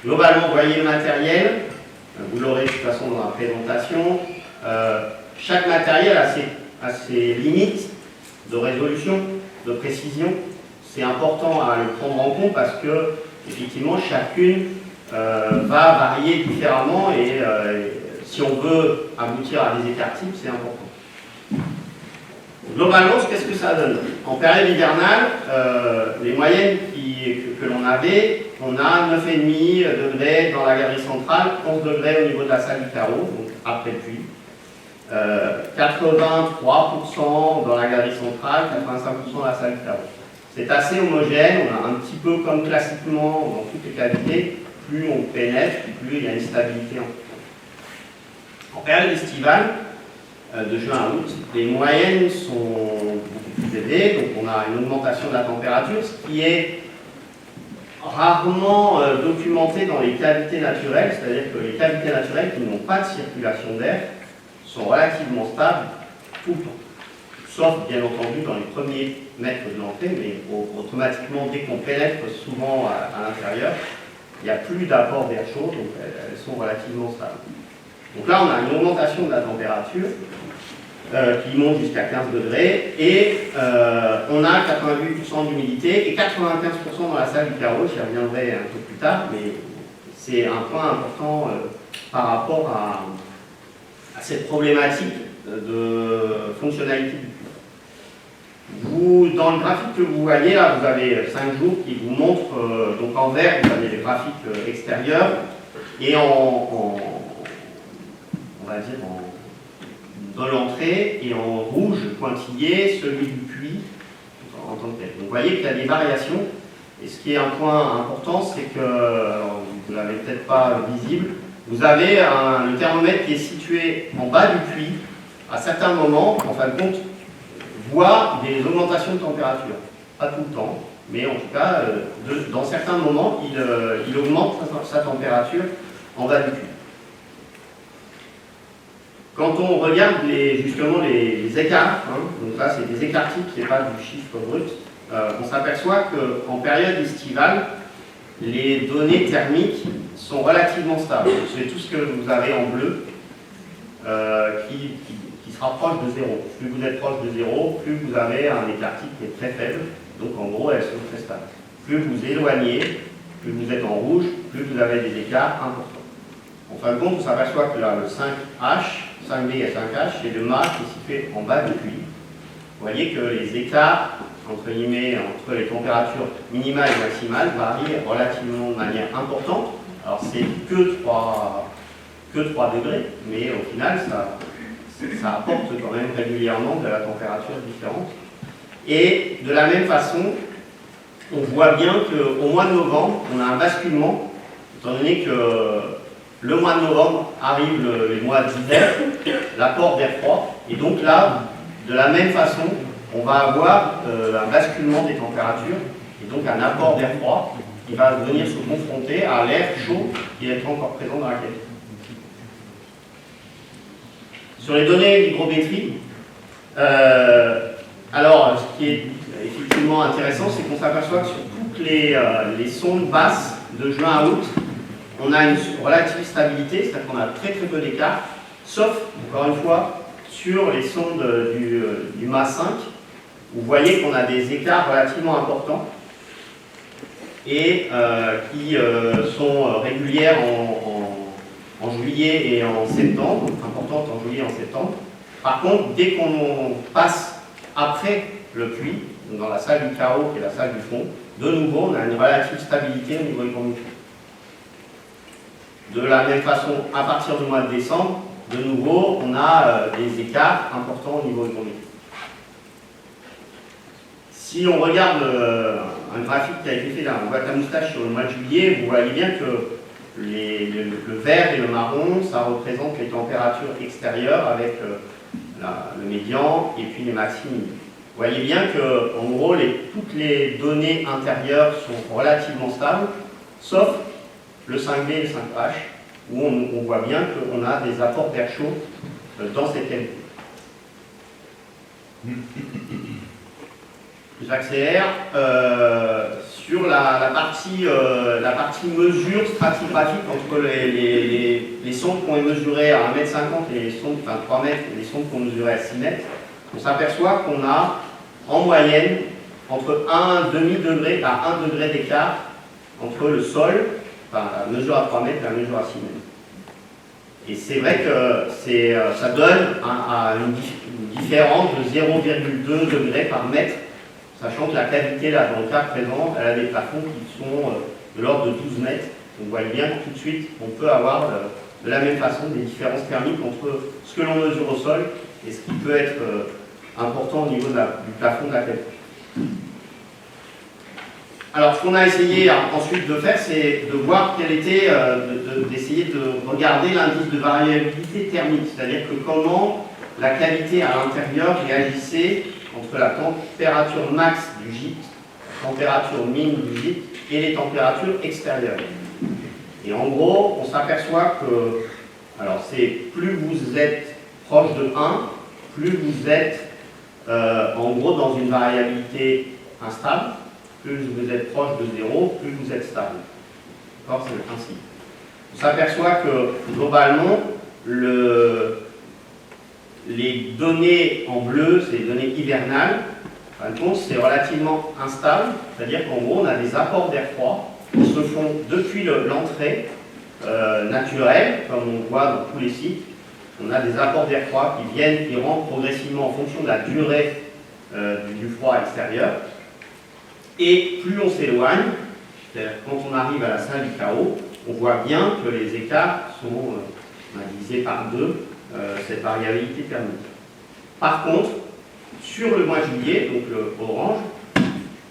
Globalement, vous voyez le matériel. Vous l'aurez de toute façon dans la présentation. Chaque matériel a ses limites de résolution, de précision. C'est important à le prendre en compte parce que, effectivement, chacune va varier différemment et si on veut aboutir à des écarts types, c'est important. Globalement, qu'est-ce que ça donne? En période hivernale, les moyennes que l'on avait, on a 9,5 degrés dans la galerie centrale, 11 degrés au niveau de la salle du carreau, donc après le puits. 83% dans la galerie centrale, 85% dans la salle du carreau. C'est assez homogène, on a un petit peu comme classiquement dans toutes les cavités, plus on pénètre, plus il y a une stabilité en période estivale, de juin à août, les moyennes sont beaucoup plus élevées, donc on a une augmentation de la température, ce qui est rarement documenté dans les cavités naturelles, c'est-à-dire que les cavités naturelles qui n'ont pas de circulation d'air sont relativement stables tout le temps. Sauf bien entendu dans les premiers mètres de l'entrée, mais automatiquement dès qu'on pénètre souvent à l'intérieur, il n'y a plus d'apport d'air chaud, donc elles sont relativement stables. Donc là on a une augmentation de la température qui monte jusqu'à 15 degrés et on a 88% d'humidité et 95% dans la salle du carreau, j'y reviendrai un peu plus tard, mais c'est un point important par rapport à cette problématique de fonctionnalité du puits. Dans le graphique que vous voyez là, vous avez 5 jours qui vous montrent, donc en vert vous avez les graphiques extérieurs et on va dire de l'entrée et en rouge pointillé celui du puits en tant que tel. Donc vous voyez qu'il y a des variations et ce qui est un point important c'est que, alors, vous ne l'avez peut-être pas visible, vous avez le thermomètre qui est situé en bas du puits, à certains moments, en fin de compte, voit des augmentations de température. Pas tout le temps, mais en tout cas, dans certains moments, il augmente sa température en bas du puits. Quand on regarde justement les écarts, donc là c'est des écarts types, c'est pas du chiffre brut, on s'aperçoit qu'en période estivale, les données thermiques sont relativement stables. C'est tout ce que vous avez en bleu qui se rapproche de zéro. Plus vous êtes proche de zéro, plus vous avez un écart type qui est très faible. Donc en gros, elles sont très stables. Plus vous éloignez, plus vous êtes en rouge, plus vous avez des écarts importants. En fin de compte, on s'aperçoit que là, le 5H, 5B et 5H, c'est le mât qui est situé en bas du puits. Vous voyez que les écarts, entre guillemets, entre les températures minimales et maximales varient relativement de manière importante. Alors c'est que 3 degrés, mais au final, ça apporte quand même régulièrement de la température différente. Et de la même façon, on voit bien qu'au mois de novembre, on a un basculement, étant donné que le mois de novembre arrive les mois d'hiver, l'apport d'air froid, et donc là, de la même façon, on va avoir un basculement des températures, et donc un apport d'air froid qui va venir se confronter à l'air chaud qui est encore présent dans la cavité. Sur les données d'hygrométrie, alors ce qui est effectivement intéressant, c'est qu'on s'aperçoit que sur toutes les sondes basses de juin à août, on a une relative stabilité, c'est-à-dire qu'on a très très peu d'écart, sauf, encore une fois, sur les sondes du mât 5, vous voyez qu'on a des écarts relativement importants et qui sont régulières en juillet et en septembre, importantes en juillet et en septembre. Par contre, dès qu'on passe après le puits, dans la salle du carreau qui est la salle du fond, de nouveau on a une relative stabilité au niveau hygrométrique. De la même façon, à partir du mois de décembre, de nouveau on a des écarts importants au niveau hygrométrique. Si on regarde un graphique qui a été fait là, on voit la moustache sur le mois de juillet, vous voyez bien que le vert et le marron, ça représente les températures extérieures avec le médian et puis les maximums. Vous voyez bien que, en gros, toutes les données intérieures sont relativement stables, sauf le 5B et le 5H, où on voit bien qu'on a des apports d'air chaud dans cette cavité. J'accélère sur la partie mesure stratigraphique entre les sondes qu'on a mesurées à 1,50 m et les sondes, enfin 3 mètres, et les sondes qu'on mesurait à 6 mètres. On s'aperçoit qu'on a en moyenne entre 1,5 degré à 1 degré d'écart entre le sol, enfin la mesure à 3 mètres et la mesure à 6 mètres. Et c'est vrai que ça donne une différence de 0,2 degrés par mètre, sachant que la cavité, là, dans le cas présent, elle a des plafonds qui sont de l'ordre de 12 mètres. Donc vous voyez bien que tout de suite, on peut avoir de la même façon des différences thermiques entre ce que l'on mesure au sol et ce qui peut être important au niveau du plafond de la cale. Alors, ce qu'on a essayé ensuite de faire, c'est de voir quel était, d'essayer de regarder l'indice de variabilité thermique, c'est-à-dire que comment la cavité à l'intérieur réagissait entre la température max du gîte, la température mine du gîte et les températures extérieures. Et en gros, on s'aperçoit que, alors c'est plus vous êtes proche de 1, plus vous êtes en gros dans une variabilité instable, plus vous êtes proche de 0, plus vous êtes stable. D'accord, c'est le principe. On s'aperçoit que globalement, les données en bleu, c'est les données hivernales. En fin de compte, c'est relativement instable, c'est-à-dire qu'en gros, on a des apports d'air froid qui se font depuis l'entrée naturelle, comme on voit dans tous les sites. On a des apports d'air froid qui rentrent progressivement en fonction de la durée du froid extérieur. Et plus on s'éloigne, c'est-à-dire quand on arrive à la salle du chaos, on voit bien que les écarts sont divisés par 2, cette variabilité thermique. Par contre, sur le mois de juillet, donc le orange,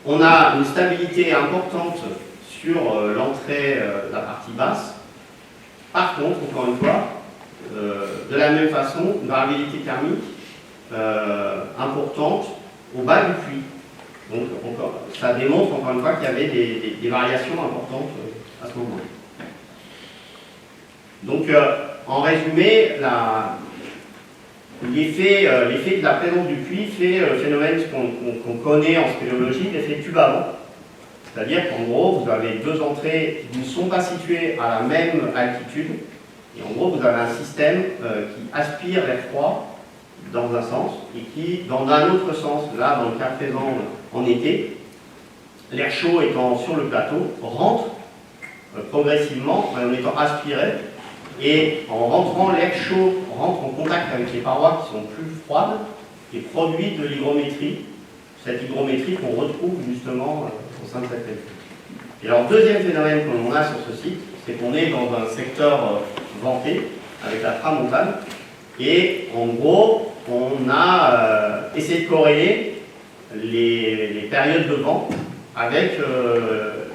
on a une stabilité importante sur l'entrée de la partie basse. Par contre, encore une fois, de la même façon, une variabilité thermique importante au bas du puits. Donc, ça démontre encore une fois qu'il y avait des variations importantes à ce moment-là. Donc, en résumé, l'effet de la présence du puits fait le phénomène qu'on connaît en spéléologie, l'effet tube à vent. C'est-à-dire qu'en gros, vous avez deux entrées qui ne sont pas situées à la même altitude. Et en gros, vous avez un système qui aspire l'air froid dans un sens et qui, dans un autre sens, là, dans le cas présent, en été, l'air chaud étant sur le plateau, rentre progressivement en étant aspiré. Et en rentrant, l'air chaud rentre en contact avec les parois qui sont plus froides et produit de l'hygrométrie. Cette hygrométrie qu'on retrouve justement au sein de cette région. Et alors, deuxième phénomène que l'on a sur ce site, c'est qu'on est dans un secteur venté avec la tramontane. Et en gros, on a essayé de corréler les périodes de vent avec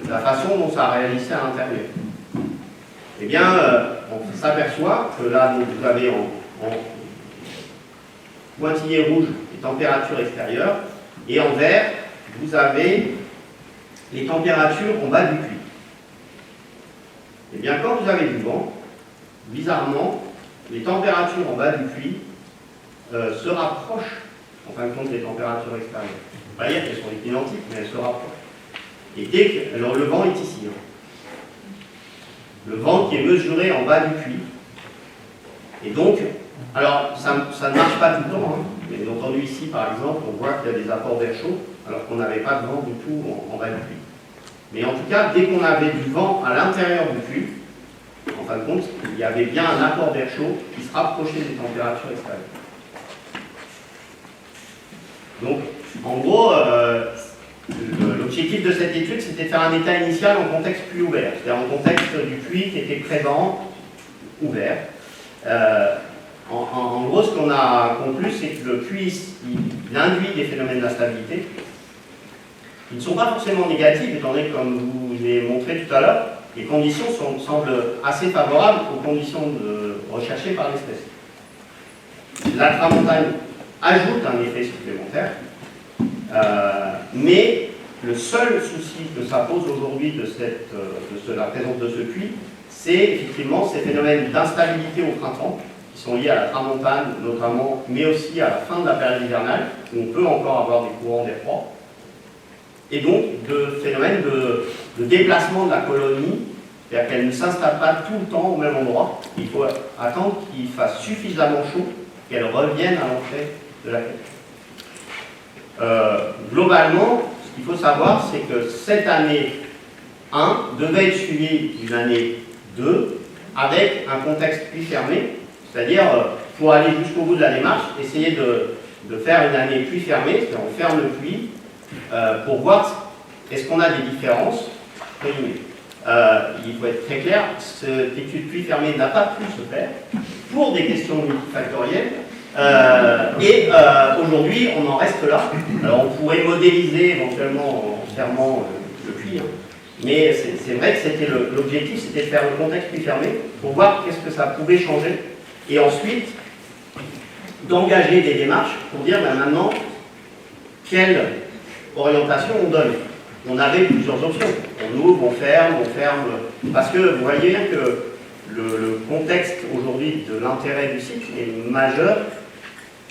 la façon dont ça réagissait à l'intérieur. Eh bien, on s'aperçoit que là, donc, vous avez en pointillé rouge les températures extérieures et en vert, vous avez les températures en bas du puits. Eh bien, quand vous avez du vent, bizarrement, les températures en bas du puits se rapprochent en fin de compte des températures extérieures. On va pas dire qu'elles sont identiques, mais elles se rapprochent. Et dès que, alors le vent est ici. Le vent qui est mesuré en bas du puits. Et donc, alors ça ne marche pas tout le temps, hein, mais bien entendu ici par exemple, on voit qu'il y a des apports d'air chaud, alors qu'on n'avait pas de vent du tout en bas du puits. Mais en tout cas, dès qu'on avait du vent à l'intérieur du puits, en fin de compte, il y avait bien un apport d'air chaud qui se rapprochait des températures extérieures. Donc, en gros, l'objectif de cette étude, c'était de faire un état initial en contexte puits ouvert, c'est-à-dire en contexte du puits qui était présent, ouvert. En gros, ce qu'on a conclu, c'est que le puits, il induit des phénomènes d'instabilité. Ils ne sont pas forcément négatifs, étant donné que, comme je vous ai montré tout à l'heure, les conditions semblent assez favorables aux conditions recherchées par l'espèce. La tramontane ajoute un effet supplémentaire, mais le seul souci que ça pose aujourd'hui de la présence de ce puits, c'est effectivement ces phénomènes d'instabilité au printemps, qui sont liés à la tramontane notamment, mais aussi à la fin de la période hivernale, où on peut encore avoir des courants d'air froid, et donc de phénomènes de déplacement de la colonie, c'est-à-dire qu'elle ne s'installe pas tout le temps au même endroit. Il faut attendre qu'il fasse suffisamment chaud qu'elle revienne à l'entrée de la cale. Globalement, ce qu'il faut savoir, c'est que cette année 1 devait être suivie d'une année 2 avec un contexte puits fermé, c'est-à-dire pour aller jusqu'au bout de la démarche, essayer de faire une année puits fermé, c'est-à-dire on ferme le puits pour voir est-ce qu'on a des différences préliminaires. il faut être très clair, cette étude pluie fermée n'a pas pu se faire pour des questions multifactorielles. Aujourd'hui, on en reste là. Alors, on pourrait modéliser éventuellement en fermant le puits, hein. Mais c'est vrai que c'était l'objectif, c'était de faire le contexte pluie fermée pour voir qu'est-ce que ça pouvait changer. Et ensuite, d'engager des démarches pour dire ben, maintenant quelle orientation on donne. On avait plusieurs options. On ouvre, on ferme, parce que vous voyez bien que le contexte aujourd'hui de l'intérêt du site est majeur,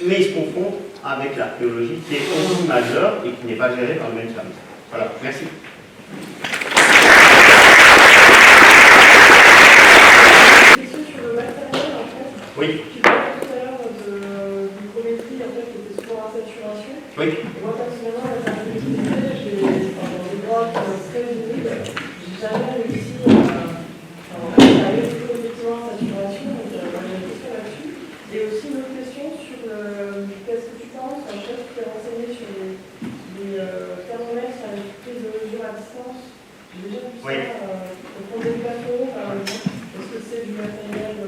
mais il se confronte avec l'archéologie qui est aussi majeure et qui n'est pas gérée par le même service. Voilà, merci. Sur le matériel, en fait, Oui. tu parlais tout à l'heure de l'hygrométrie, en fait, qui était souvent à saturation. Oui. Moi, personnellement, la dernière que j'ai fait, dans des grottes très humides, j'ai jamais réussi à aller toujours effectivement à saturation, donc j'ai une question là-dessus. Et aussi une autre question sur qu'est-ce que tu penses, je sais que tu t'es renseigné sur les thermomètres avec prise de mesure à distance. J'ai déjà vu Oui. ça au fond des plateaux, par exemple. Est-ce que c'est du matériel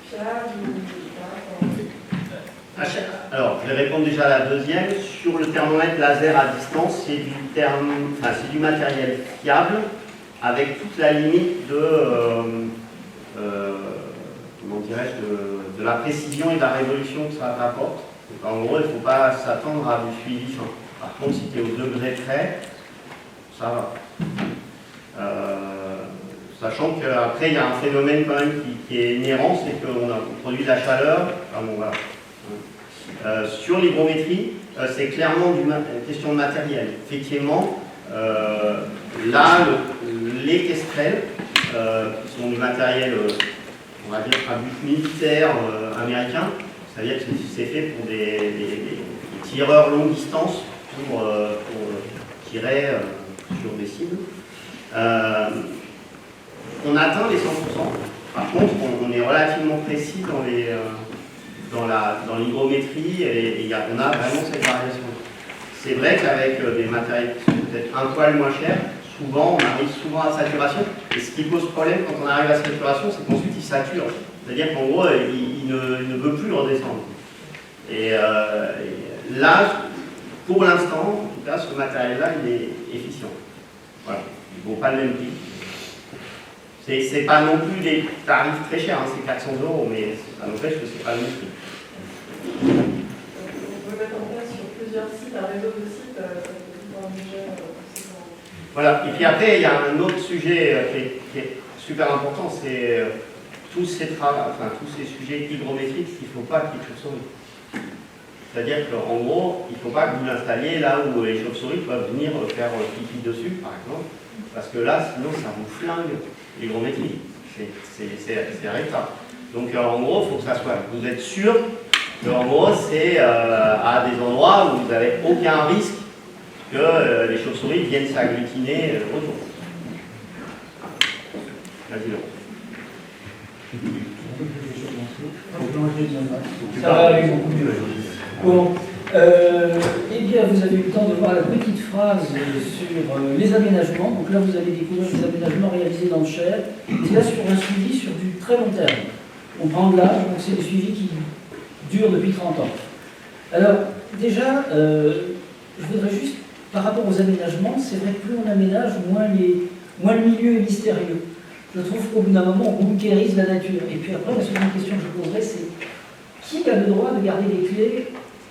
fiable ou pas? Alors, je vais répondre déjà à la deuxième. Sur le thermomètre laser à distance, c'est du matériel fiable avec toute la limite de, comment dirais-je, de la précision et de la résolution que ça apporte. Donc, en gros, il ne faut pas s'attendre à du suivi fin. Par contre, si tu es au degré près, ça va. Sachant qu'après, il y a un phénomène quand même qui est inhérent, c'est qu'on produit de la chaleur. Enfin, bon, voilà. Sur l'hygrométrie, c'est clairement une question de matériel. Effectivement, là, les kestrels, qui sont du matériel, on va dire, à but militaire américain, c'est-à-dire que c'est fait pour des tireurs longue distance pour tirer sur des cibles. On atteint les 100%. Par contre, on est relativement précis dans l'hygrométrie et on a vraiment cette variation. C'est vrai qu'avec des matériels qui sont peut-être un poil moins chers, souvent, on arrive souvent à saturation. Et ce qui pose problème quand on arrive à saturation, c'est qu'ensuite il sature. C'est-à-dire qu'en gros, il ne veut plus redescendre. Et là, pour l'instant, en tout cas, ce matériel-là, il est efficient. Voilà. Il ne vaut pas le même prix. C'est pas non plus des tarifs très chers, hein, c'est 400 €, mais ça n'empêche que c'est pas le même prix. On peut mettre en place sur plusieurs sites, un réseau de sites, voilà, et puis après, il y a un autre sujet qui est super important, c'est tous ces sujets hygrométriques, il ne faut pas qu'ils chauves-souris. C'est-à-dire qu'en gros, il ne faut pas que vous l'installiez là où les chauves-souris peuvent venir faire pipi dessus, par exemple, parce que là, sinon, ça vous flingue l'hygrométrie. C'est arrêtable. Donc, en gros, il faut que ça soit. Vous êtes sûr que, en gros, c'est à des endroits où vous n'avez aucun risque que les chauves-souris viennent s'agglutiner autour. Vas-y, Laurent. Ça va aller beaucoup mieux. Bon, eh bien, vous avez eu le temps de voir la petite phrase sur les aménagements. Donc là, vous allez découvrir les aménagements réalisés dans le Cher. C'est là sur un suivi sur du très long terme. On prend de l'âge, donc c'est des suivis qui durent depuis 30 ans. Alors, déjà, je voudrais juste, par rapport aux aménagements, c'est vrai que plus on aménage, moins le milieu est mystérieux. Je trouve qu'au bout d'un moment, on conquérise la nature. Et puis après, la seconde question que je poserais, c'est qui a le droit de garder les clés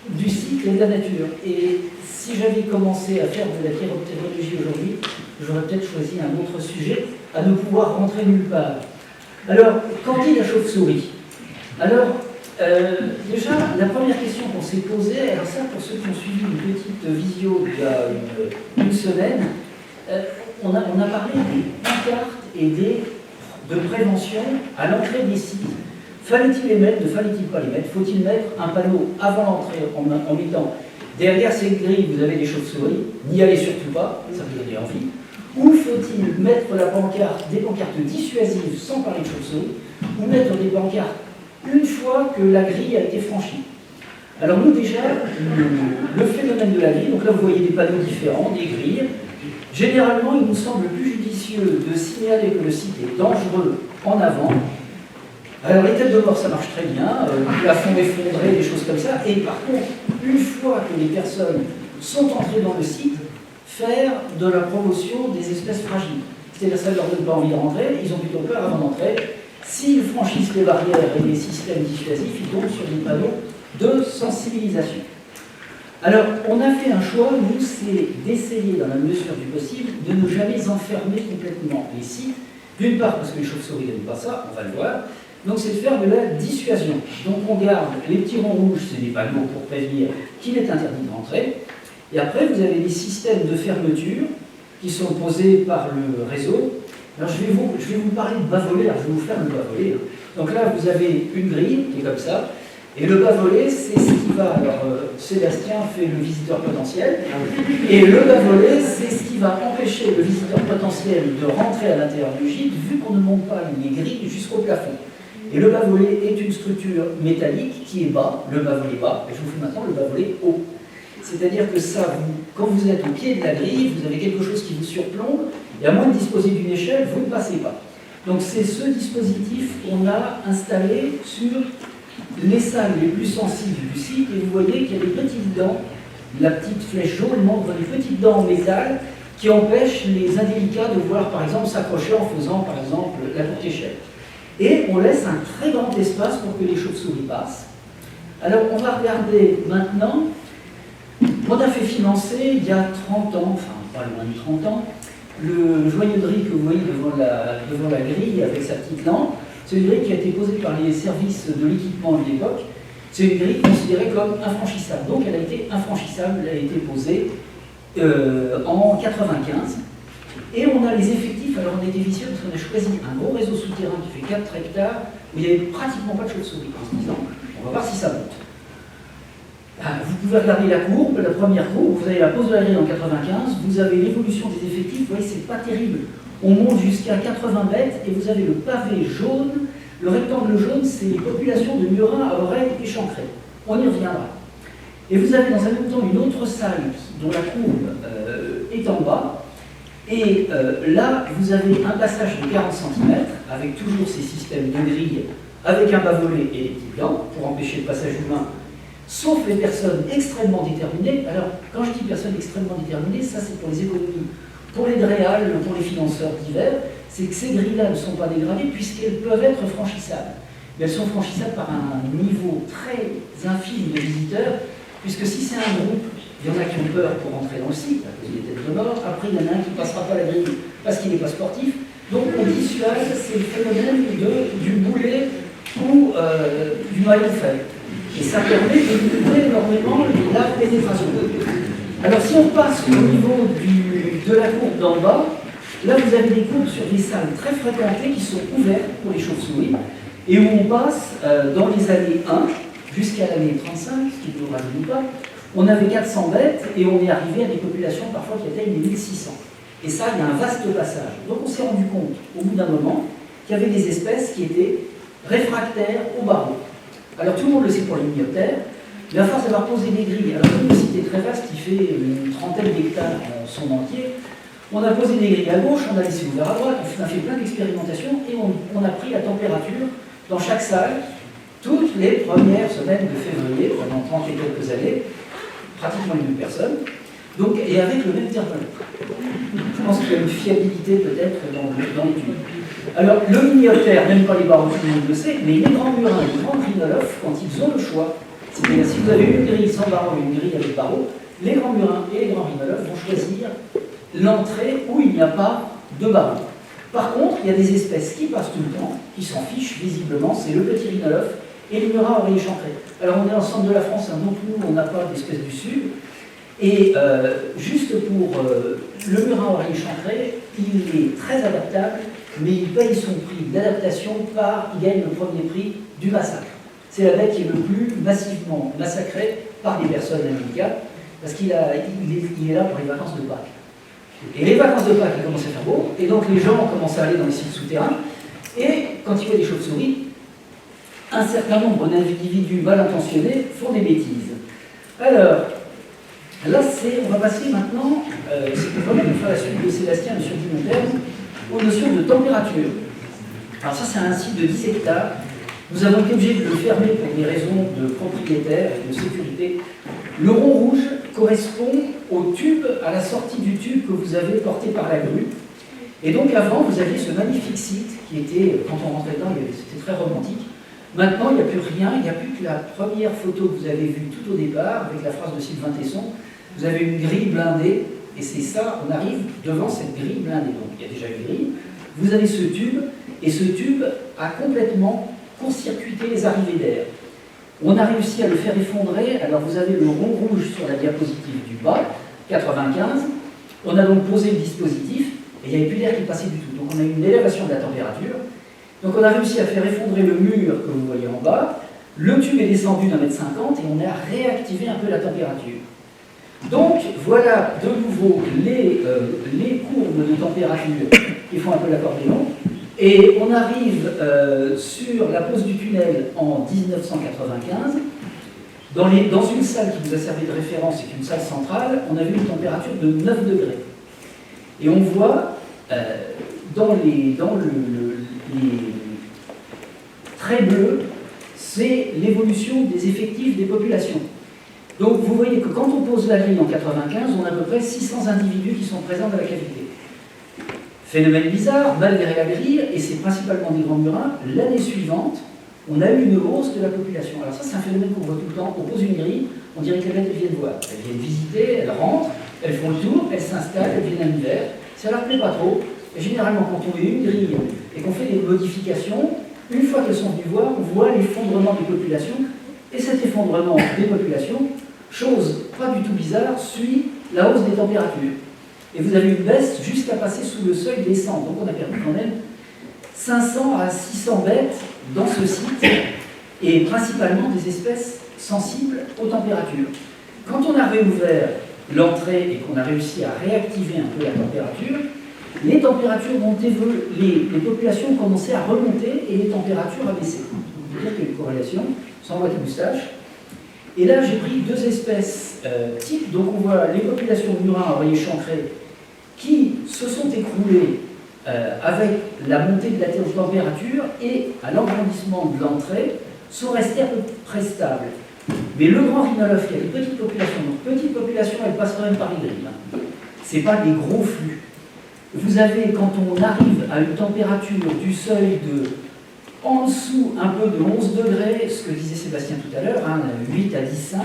du site et de la nature? Et si j'avais commencé à faire de la chiroptérologie aujourd'hui, j'aurais peut-être choisi un autre sujet, à ne pouvoir rentrer nulle part. Alors, qu'en dit la chauve-souris? Alors, déjà, la première question qu'on s'est posée, alors ça, pour ceux qui ont suivi une petite visio il y a une semaine, on a parlé des pancartes et de prévention à l'entrée des sites. Fallait-il les mettre, ne fallait-il pas les mettre? Faut-il mettre un panneau avant l'entrée en mettant derrière ces grilles, vous avez des chauves-souris, n'y allez surtout pas, ça vous donne envie. Ou faut-il mettre des pancartes dissuasives sans parler de chauves-souris, ou mettre des pancartes une fois que la grille a été franchie? Alors nous déjà, le phénomène de la grille, donc là vous voyez des panneaux différents, des grilles, Généralement, il nous semble plus judicieux de signaler que le site est dangereux en avant. Alors, les têtes de mort, ça marche très bien, le plafond effondré, des choses comme ça. Et par contre, une fois que les personnes sont entrées dans le site, faire de la promotion des espèces fragiles. C'est-à-dire ça ne leur donne pas envie de rentrer, ils ont plutôt peur avant d'entrer. S'ils franchissent les barrières et les systèmes dissuasifs, ils tombent sur des panneaux de sensibilisation. Alors, on a fait un choix, nous, c'est d'essayer, dans la mesure du possible, de ne jamais enfermer complètement les sites. D'une part, parce que les chauves-souris n'aiment pas ça, on va le voir. Donc, c'est de faire de la dissuasion. Donc, on garde les petits ronds rouges, c'est des panneaux pour prévenir qu'il est interdit de rentrer. Et après, vous avez des systèmes de fermeture qui sont posés par le réseau. Alors, je vais vous parler de bas-volet, alors je vais vous faire le bas-volet. Donc là, vous avez une grille qui est comme ça. Et le bas-volet, c'est ce qui va... Alors, Sébastien fait le visiteur potentiel. Et le bas-volet, c'est ce qui va empêcher le visiteur potentiel de rentrer à l'intérieur du gîte, vu qu'on ne monte pas les grilles jusqu'au plafond. Et le bas-volet est une structure métallique qui est bas, le bas-volet bas. Et je vous fais maintenant le bas-volet haut. C'est-à-dire que ça, quand vous êtes au pied de la grille, vous avez quelque chose qui vous surplombe, et à moins de disposer d'une échelle, vous ne passez pas. Donc c'est ce dispositif qu'on a installé sur les salles les plus sensibles du site, et vous voyez qu'il y a des petites dents, la petite flèche jaune montre des petites dents en métal qui empêchent les indélicats de voir, par exemple, s'accrocher en faisant, par exemple, la courte échelle. Et on laisse un très grand espace pour que les chauves-souris passent. Alors on va regarder maintenant. On a fait financer il y a 30 ans, enfin pas loin de 30 ans, le joyau de riz que vous voyez devant la grille avec sa petite lampe. C'est une grille qui a été posée par les services de l'équipement de l'époque. C'est une grille considérée comme infranchissable. Donc elle a été infranchissable, elle a été posée en 95. Et on a les effectifs, alors on était vicieux parce qu'on a choisi un gros réseau souterrain qui fait 4 hectares où il n'y avait pratiquement pas de chauves-souris en se disant on va voir si ça monte. Vous pouvez regarder la courbe, la première courbe, vous avez la pose de la grille en 95, vous avez l'évolution des effectifs, vous voyez, c'est pas terrible. On monte jusqu'à 80 mètres et vous avez le pavé jaune. Le rectangle jaune, c'est les populations de murins à oreilles échancrées. On y reviendra. Et vous avez dans un même temps une autre salle dont la courbe est en bas. Et là, vous avez un passage de 40 cm avec toujours ces systèmes de grilles avec un bas-volet et des petits blancs pour empêcher le passage humain. Sauf les personnes extrêmement déterminées. Alors, quand je dis personnes extrêmement déterminées, ça c'est pour les économies. Pour les DREAL, pour les financeurs divers, c'est que ces grilles-là ne sont pas dégradées puisqu'elles peuvent être franchissables. Mais elles sont franchissables par un niveau très infime de visiteurs, puisque si c'est un groupe, il y en a qui ont peur pour entrer dans le site, à cause des têtes de mort. Après, il y en a un qui ne passera pas la grille parce qu'il n'est pas sportif. Donc on dissuade, c'est le phénomène du boulet ou du maillon faible. Et ça permet de limiter énormément la pénétration. Alors si on passe au niveau de la courbe d'en bas, là vous avez des courbes sur des salles très fréquentées qui sont ouvertes pour les chauves-souris et où on passe dans les années 1 jusqu'à l'année 35, ce qui ne nous rajeunit pas, on avait 400 bêtes et on est arrivé à des populations parfois qui atteignent les 1600. Et ça, il y a un vaste passage. Donc on s'est rendu compte au bout d'un moment qu'il y avait des espèces qui étaient réfractaires aux barreaux. Alors tout le monde le sait pour les minioptères, mais à force d'avoir posé des grilles, alors comme le site est très vaste, il fait une trentaine d'hectares en son entier, on a posé des grilles à gauche, on a laissé ouvert à droite, on a fait plein d'expérimentations et on a pris la température dans chaque salle toutes les premières semaines de février, pendant 30 et quelques années, pratiquement une personne, donc, et avec le même thermomètre. Je pense qu'il y a une fiabilité peut-être dans l'étude. Alors, le minioptère, même pas les barreaux, tout le monde le sait, mais les grands murins et les grands rhinolophes, quand ils ont le choix, c'est-à-dire si vous avez une grille sans barreaux et une grille avec barreaux, les grands murins et les grands rhinolophes vont choisir l'entrée où il n'y a pas de barreaux. Par contre, il y a des espèces qui passent tout le temps, qui s'en fichent visiblement, c'est le petit rhinolophe et les murins à oreilles échancrées. Alors, on est dans le centre de la France, hein, donc nous, on n'a pas d'espèces du sud. Et juste pour le murin à oreilles échancrées, il est très adaptable, mais il paye son prix d'adaptation il gagne le premier prix du massacre. C'est la bête qui est le plus massivement massacrée par des personnes handicaps, parce qu'il est là pour les vacances de Pâques. Et les vacances de Pâques, il commence à faire beau, et donc les gens commencent à aller dans les sites souterrains, et quand ils voient des chauves-souris, un certain nombre d'individus mal intentionnés font des bêtises. Alors, Là, on va passer maintenant, c'était vraiment pour faire la suite de Sébastien et sur du long terme, aux notions de température. Alors ça, c'est un site de 10 hectares. Nous avons été obligés de le fermer pour des raisons de propriétaire et de sécurité. Le rond rouge correspond au tube, à la sortie du tube que vous avez porté par la grue. Et donc avant, vous aviez ce magnifique site qui était, quand on rentrait dedans, c'était très romantique. Maintenant, il n'y a plus rien, il n'y a plus que la première photo que vous avez vue tout au départ, avec la phrase de Sylvain Tesson. Vous avez une grille blindée, et c'est ça, on arrive devant cette grille blindée. Donc il y a déjà une grille, vous avez ce tube, et ce tube a complètement court-circuité les arrivées d'air. On a réussi à le faire effondrer, alors vous avez le rond rouge sur la diapositive du bas, 95. On a donc posé le dispositif, et il n'y avait plus d'air qui passait du tout. Donc on a eu une élévation de la température. Donc on a réussi à faire effondrer le mur que vous voyez en bas. Le tube est descendu d'1,50 m et on a réactivé un peu la température. Donc voilà de nouveau les courbes de température qui font un peu l'accordéon. Et on arrive sur la pose du tunnel en 1995. Dans une salle qui nous a servi de référence, c'est une salle centrale, on a vu une température de 9 degrés. Et on voit dans les traits bleus, c'est l'évolution des effectifs des populations. Donc vous voyez que quand on pose la grille en 95, on a à peu près 600 individus qui sont présents dans la cavité. Phénomène bizarre, malgré la grille, et c'est principalement des grands murins, l'année suivante, on a eu une hausse de la population. Alors ça, c'est un phénomène qu'on voit tout le temps. On pose une grille, on dirait que les bêtes viennent voir. Elles viennent visiter, elles rentrent, elles font le tour, elles s'installent, elles viennent en hiver. Ça leur plaît pas trop. Et généralement, quand on met une grille et qu'on fait des modifications, une fois qu'elles sont venues voir, on voit l'effondrement des populations. Et cet effondrement des populations, chose pas du tout bizarre, suit la hausse des températures. Et vous avez une baisse jusqu'à passer sous le seuil des 100. Donc on a perdu quand même 500 à 600 bêtes dans ce site, et principalement des espèces sensibles aux températures. Quand on a réouvert l'entrée et qu'on a réussi à réactiver un peu la température, les températures ont évolué, les populations ont commencé à remonter et les températures à baisser. On peut dire qu'il y a une corrélation, sans voie de moustache. Et là, j'ai pris deux espèces types. Donc on voit les populations de murins à oreiller chancré qui se sont écroulées avec la montée de la température et à l'agrandissement de l'entrée, sont restées à peu près stables. Mais le grand rhinolophe, il y a des petites populations. Donc petites populations, elles passent quand même par les grilles. Ce n'est pas des gros flux. Vous avez, quand on arrive à une température du seuil de en dessous un peu de 11 degrés, ce que disait Sébastien tout à l'heure, 8 à 10,5,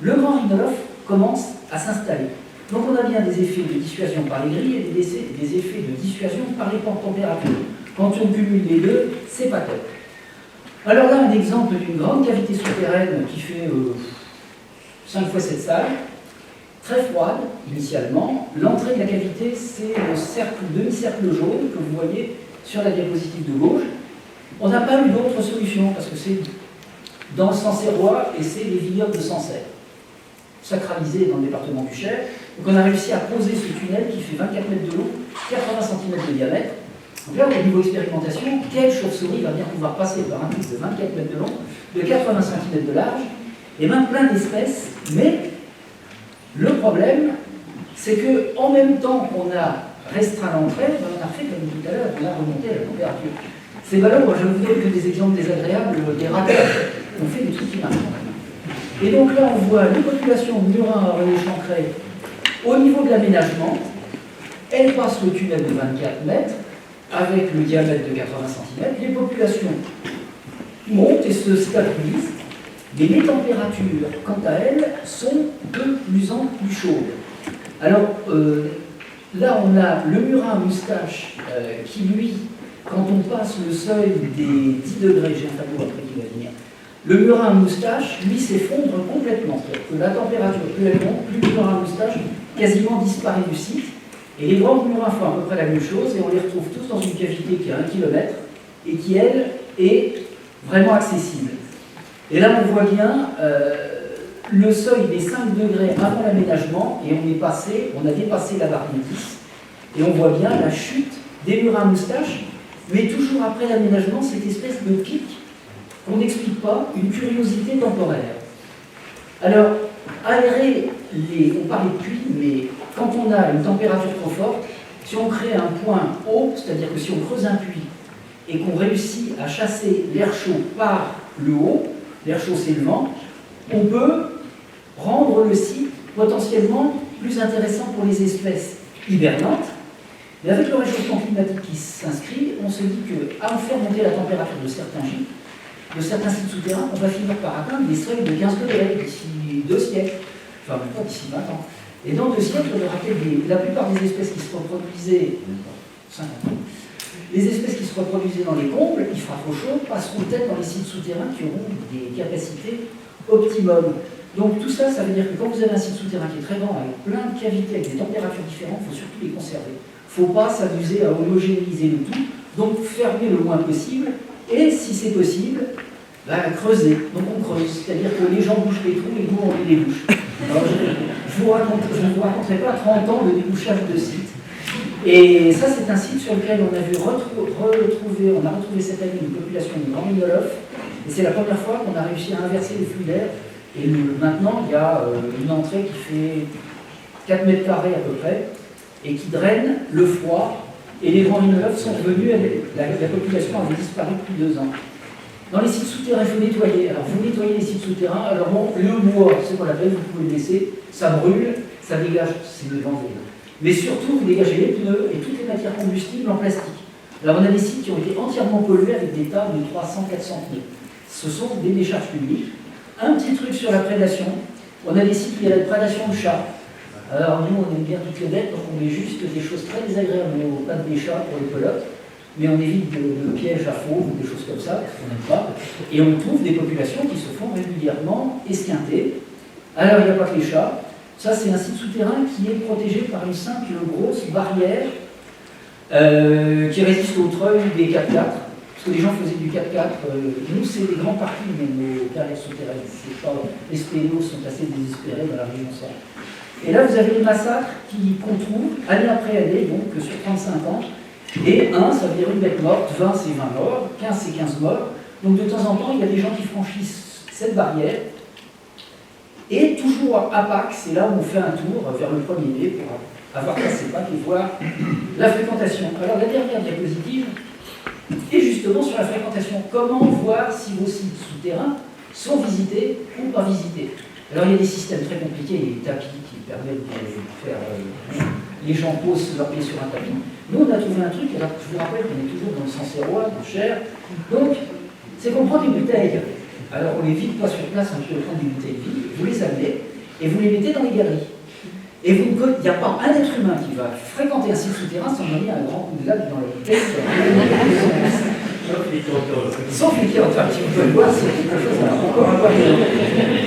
le grand rhinolophe commence à s'installer. Donc on a bien des effets de dissuasion par les grilles et des effets de dissuasion par les températures. Quand on cumule les deux, c'est pas top. Alors là, un exemple d'une grande cavité souterraine qui fait 5 fois cette salle, très froide initialement. L'entrée de la cavité, c'est le demi-cercle jaune que vous voyez sur la diapositive de gauche. On n'a pas eu d'autre solution parce que c'est dans le Sancerrois et c'est les vignobles de Sancerre, sacralisés dans le département du Cher. Donc on a réussi à poser ce tunnel qui fait 24 mètres de long, 80 cm de diamètre. Donc là, au niveau expérimentation, quelle chauve-souris va bien pouvoir passer par un truc de 24 mètres de long, de 80 cm de large, et même plein d'espèces. Mais le problème, c'est qu'en même temps qu'on a restreint l'entrée, on a fait comme tout à l'heure, on a remonté la température. Ces ballons, moi je vous donne que des exemples désagréables, des ratages, on fait des trucs qui marchent. Et donc là, on voit les populations de murins à oreiller chancré au niveau de l'aménagement. Elles passent le tunnel de 24 mètres avec le diamètre de 80 cm. Les populations montent et se stabilisent, mais les températures, quant à elles, sont de plus en plus chaudes. Alors, là, on a le murin à moustache qui, lui, quand on passe le seuil des 10 degrés, j'ai un tableau après qui va venir, le murin à moustache, lui, s'effondre complètement. Que la température, plus elle monte, plus le murin à moustache quasiment disparaît du site. Et les grands murins font à peu près la même chose, et on les retrouve tous dans une cavité qui a 1 km, et qui, elle, est vraiment accessible. Et là, on voit bien le seuil des 5 degrés avant l'aménagement, et on a dépassé la barre des 10, et on voit bien la chute des murins à moustache, mais toujours après l'aménagement, cette espèce de pic qu'on n'explique pas, une curiosité temporaire. Alors, aérer on parlait de puits, mais quand on a une température trop forte, si on crée un point haut, c'est-à-dire que si on creuse un puits et qu'on réussit à chasser l'air chaud par le haut, l'air chaud c'est le vent, on peut rendre le site potentiellement plus intéressant pour les espèces hibernantes. Mais avec le réchauffement climatique qui s'inscrit, on se dit qu'à en faire monter la température de certains gîtes, de certains sites souterrains, on va finir par atteindre des seuils de 15 degrés d'ici 2 siècles, enfin même pas d'ici 20 ans. Et dans 2 siècles, on aura la plupart des espèces qui se reproduisaient, 50 ans, les espèces qui se reproduisaient dans les combles, il fera trop chaud, passeront peut-être dans les sites souterrains qui auront des capacités optimum. Donc tout ça, ça veut dire que quand vous avez un site souterrain qui est très grand, avec plein de cavités, avec des températures différentes, il faut surtout les conserver. Il ne faut pas s'amuser à homogénéiser le tout, donc fermer le moins possible, et si c'est possible, creuser. Donc on creuse, c'est-à-dire que les gens bouchent les trous et nous on les débouche. Alors, je ne vous raconterai pas 30 ans de débouchage de sites. Et ça, c'est un site sur lequel on a retrouvé cette année une population de grands rhinolophes. Et c'est la première fois qu'on a réussi à inverser les flux d'air. Et maintenant, il y a une entrée qui fait 4 mètres carrés à peu près, et qui draine le froid. Et les grands rhinolophes sont revenus, la population avait disparu depuis 2 ans. Dans les sites souterrains, il faut nettoyer. Alors, vous nettoyez les sites souterrains. Alors, bon, le bois, c'est qu'on l'appelle, vous pouvez le laisser. Ça brûle, ça dégage, c'est le vent. Mais surtout, vous dégagez les pneus et toutes les matières combustibles en plastique. Alors, on a des sites qui ont été entièrement pollués avec des tas de 300-400 pneus. Ce sont des décharges publiques. Un petit truc sur la prédation. On a des sites où il y a la prédation de chats. Alors, nous, on aime bien toutes les bêtes, donc on met juste des choses très désagréables aux pattes des chats pour les pelotes. Mais on évite le piège à fauve ou des choses comme ça, parce qu'on n'aime pas. Et on trouve des populations qui se font régulièrement esquinter. Alors, il n'y a pas que les chats. Ça, c'est un site souterrain qui est protégé par une simple grosse barrière qui résiste au treuil des 4x4. Parce que les gens faisaient du 4x4. Nous, c'est des grands parties, mais nos carrières souterraines. Les spéléos sont assez désespérés dans la région centre. Et là, vous avez les massacres qu'on trouve année après année, donc sur 35 ans. Et 1, ça veut dire une bête morte, 20, c'est 20 morts, 15, c'est 15 morts. Donc de temps en temps, il y a des gens qui franchissent cette barrière. Et toujours à Pâques, c'est là où on fait un tour vers le 1er mai pour avoir passé Pâques et voir la fréquentation. Alors la dernière diapositive est justement sur la fréquentation. Comment voir si vos sites souterrains sont visités ou pas visités. Alors il y a des systèmes très compliqués, il y a des tapis qui permettent de faire... les gens posent leurs pieds sur un tapis. Nous, on a trouvé un truc, alors je vous rappelle qu'on est toujours dans le Sancerrois, dans Cher. Donc, c'est qu'on prend des bouteilles. Alors, on les vide pas sur place, on peut prendre des bouteilles vides, vous les amenez et vous les mettez dans les galeries. Et il n'y a pas un être humain qui va fréquenter un site souterrain sans donner un grand coup de latte dans la bouteille. Sauf les qui vous pouvez le voir, c'est quelque chose à encore avoir.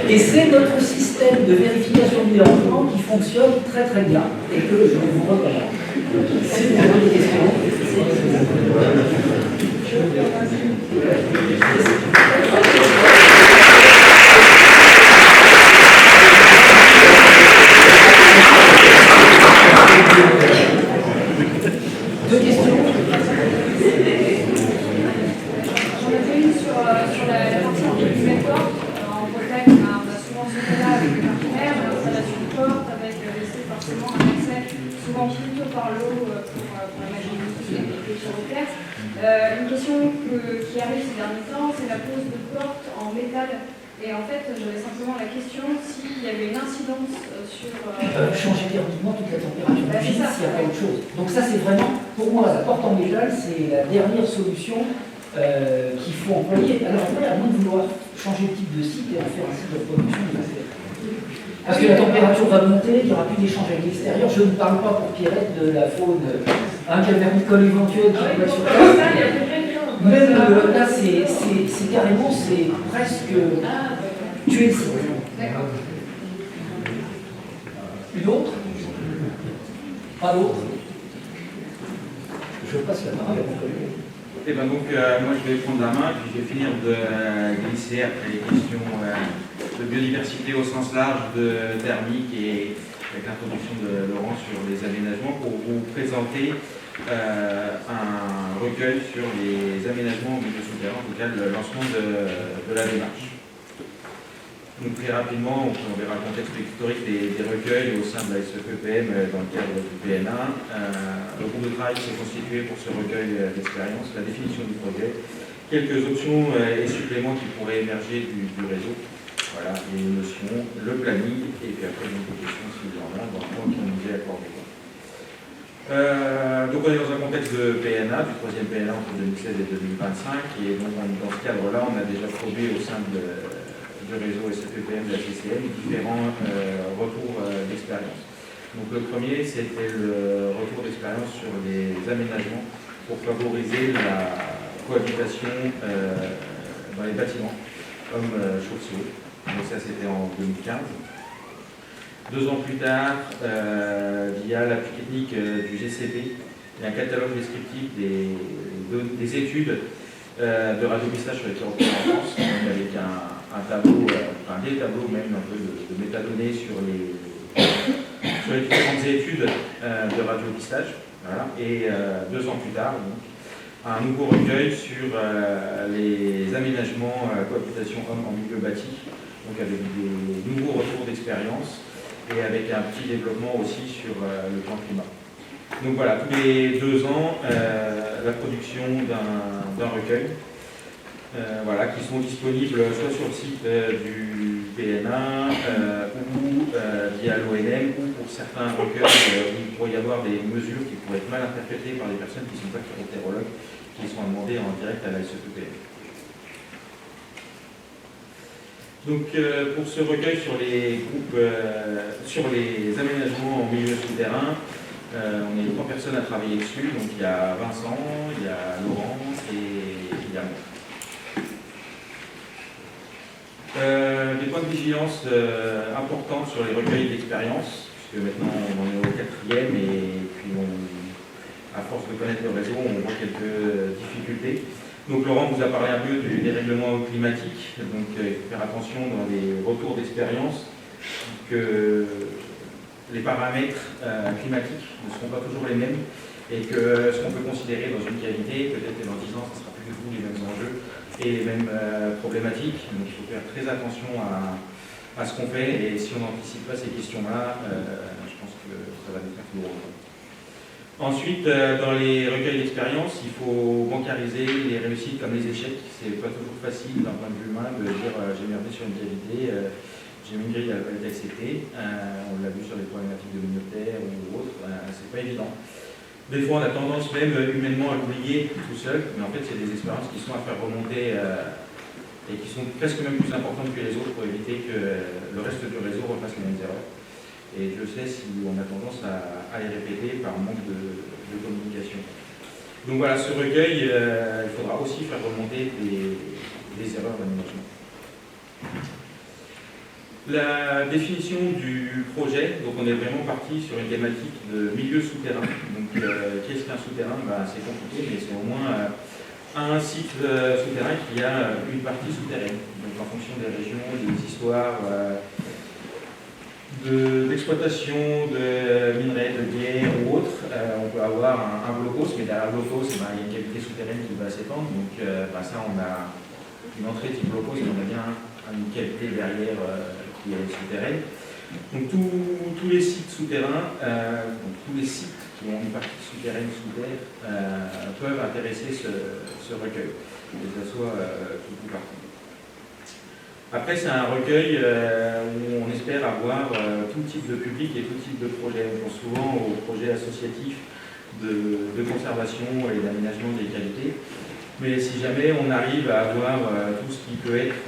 Et c'est notre système de vérification du dérangement qui fonctionne très très bien et que je vous recommande. Si vous avez des questions, deux questions. J'en ai fait une sur la partie du network. En Bretagne, on a souvent ce cas-là avec les partenaires, l'installation de portes, avec laisser forcément un accès souvent plutôt par l'eau pour la majorité des sur les terres. Une question qui arrive ces derniers temps, c'est la pose de portes en métal. Et en fait, j'avais simplement la question s'il y avait une incidence sur... changer thermiquement toute la température du gîte s'il n'y a pas autre chose. Donc ça, c'est vraiment, pour moi, la porte en métal, c'est la dernière solution qu'il faut employer. Alors après, à moins de vouloir changer de type de site et en faire un site de production, parce que la température va monter, il n'y aura plus d'échange avec l'extérieur. Je ne parle pas pour Pierrette de la faune, un cavernicole éventuel qui va sur place. Même là, c'est carrément, c'est presque tuer le site. D'accord. Une autre? Pas d'autre? Je passe la parole à mon collègue. Et ben donc, moi je vais prendre la main, puis je vais finir de glisser après les questions de biodiversité au sens large, de thermique et avec l'introduction de Laurent sur les aménagements pour vous présenter un recueil sur les aménagements au milieu souterrain, en tout cas le lancement de la démarche. Donc très rapidement, on verra le contexte historique des recueils au sein de la SEPPM dans le cadre du PNA. Le groupe de travail s'est constitué pour ce recueil d'expérience, la définition du projet, quelques options et suppléments qui pourraient émerger du réseau. Voilà, les notions, le planning, et puis après une question s'il y en a, dans le temps qu'on nous est accordé. Donc on est dans un contexte de PNA, du troisième PNA entre 2016 et 2025, et donc dans ce cadre-là, on a déjà produit au sein du réseau SEPPM de la CCM différents retours d'expérience. Donc le premier, c'était le retour d'expérience sur les aménagements pour favoriser la cohabitation dans les bâtiments hommes-chauves-souris. Donc ça, c'était en 2015. 2 ans plus tard, via l'appui technique du GCP, il y a un catalogue descriptif des études de radiopistage sur les territoires en France, avec un tableau, des tableaux même un peu de métadonnées sur les différentes études de radiopistage. Voilà. Et 2 ans plus tard, donc, un nouveau recueil sur les aménagements cohabitation homme en milieu bâti, donc avec des nouveaux retours d'expérience et avec un petit développement aussi sur le plan climat. Donc voilà, tous les 2 ans, la production d'un recueil, voilà, qui sont disponibles soit sur le site du PNA ou via l'ONM, ou pour certains recueils où il pourrait y avoir des mesures qui pourraient être mal interprétées par les personnes qui ne sont pas chiroptérologues, qui sont demandées en direct à la SEPPM. Donc pour ce recueil sur les groupes, sur les aménagements en milieu souterrain, on est 3 personnes à travailler dessus. Donc il y a Vincent, il y a Laurent et il y a moi. Des points de vigilance importants sur les recueils d'expérience, puisque maintenant on est au 4e et puis à force de connaître le réseau, on voit quelques difficultés. Donc Laurent vous a parlé un peu du dérèglement climatique, donc il faut faire attention dans les retours d'expérience que les paramètres climatiques ne seront pas toujours les mêmes et que ce qu'on peut considérer dans une cavité, peut-être que dans 10 ans, ce ne sera plus du tout les mêmes enjeux et les mêmes problématiques. Donc il faut faire très attention à ce qu'on fait, et si on n'anticipe pas ces questions-là, je pense que ça va nous faire douloureux. Ensuite, dans les recueils d'expérience, il faut bancariser les réussites comme les échecs. C'est pas toujours facile d'un point de vue humain de dire j'ai merdé sur une cavité, j'ai mis une grille, elle n'a pas été acceptée. On l'a vu sur les problématiques de communautaire ou autres, c'est pas évident. Des fois, on a tendance même humainement à l'oublier tout seul, mais en fait, c'est des expériences qui sont à faire remonter et qui sont presque même plus importantes que les autres pour éviter que le reste du réseau refasse les mêmes erreurs. Et je sais si on a tendance à les répéter par manque de communication. Donc voilà, ce recueil, il faudra aussi faire remonter des erreurs d'aménagement. La définition du projet, donc on est vraiment parti sur une thématique de milieu souterrain. Donc qu'est-ce qu'un souterrain? C'est compliqué, mais c'est au moins un site souterrain qui a une partie souterraine. Donc en fonction des régions, des histoires d'exploitation de minerais, de bière ou autre, on peut avoir un blocos, mais derrière le blocos, il y a une cavité souterraine qui va s'étendre. Donc ça, on a une entrée type blocos, et on a bien une cavité derrière qui est souterraine. Donc tous les sites souterrains, tous les sites qui ont une partie souterraine sous terre peuvent intéresser ce recueil, que ce soit tout ou partie. Après, c'est un recueil où on espère avoir tout type de public et tout type de projet. On pense souvent aux projets associatifs de conservation et d'aménagement des qualités. Mais si jamais on arrive à avoir tout ce qui peut être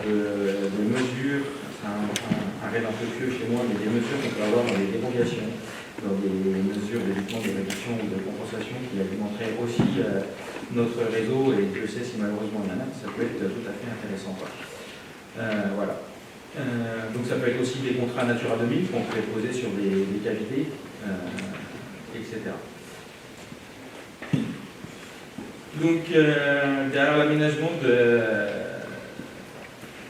de mesures, c'est un rêve un peu pieux chez moi, mais des mesures qu'on peut avoir dans les dérogations, dans des mesures d'évitement de réduction ou de compensation qui alimenteraient aussi notre réseau, et je sais si malheureusement il y en a, ça peut être tout à fait intéressant. Voilà. Donc ça peut être aussi des contrats Natura 2000 qu'on peut poser sur des cavités, etc. Donc derrière l'aménagement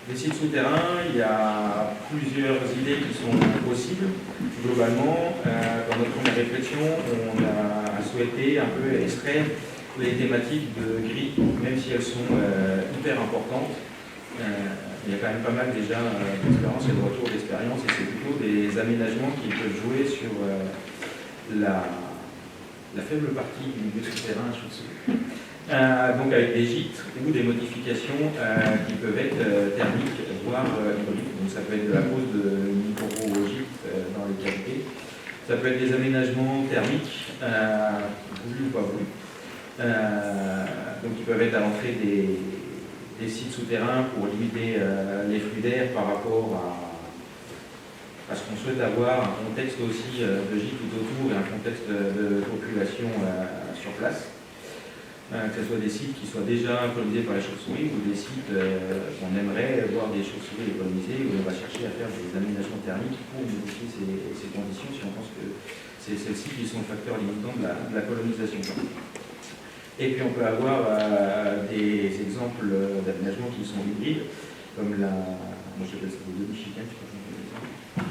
des sites souterrains, il y a plusieurs idées qui sont possibles. Globalement, dans notre première réflexion, on a souhaité un peu extraire les thématiques de gris, même si elles sont hyper importantes. il y a quand même pas mal déjà d'expérience et de retour d'expérience, et c'est plutôt des aménagements qui peuvent jouer sur la faible partie du milieu souterrain à chauve-souris. Donc avec des gîtes ou des modifications qui peuvent être thermiques, voire hybrides. Donc ça peut être de la pose de micro-gîtes dans les cavités. Ça peut être des aménagements thermiques, voulus ou pas voulus. Donc ils peuvent être à l'entrée des sites souterrains pour limiter les flux d'air par rapport à ce qu'on souhaite avoir, un contexte aussi de gîte tout autour et un contexte de population sur place. Que ce soit des sites qui soient déjà colonisés par les chauves-souris ou des sites qu'on aimerait voir des chauves-souris colonisés, où on va chercher à faire des aménagements thermiques pour modifier ces conditions si on pense que c'est celles-ci qui sont le facteur limitant de la colonisation. Et puis on peut avoir des exemples d'aménagements qui sont hybrides, comme moi j'appelle ça des demi-chicanes, je sais pas si on peut dire ça.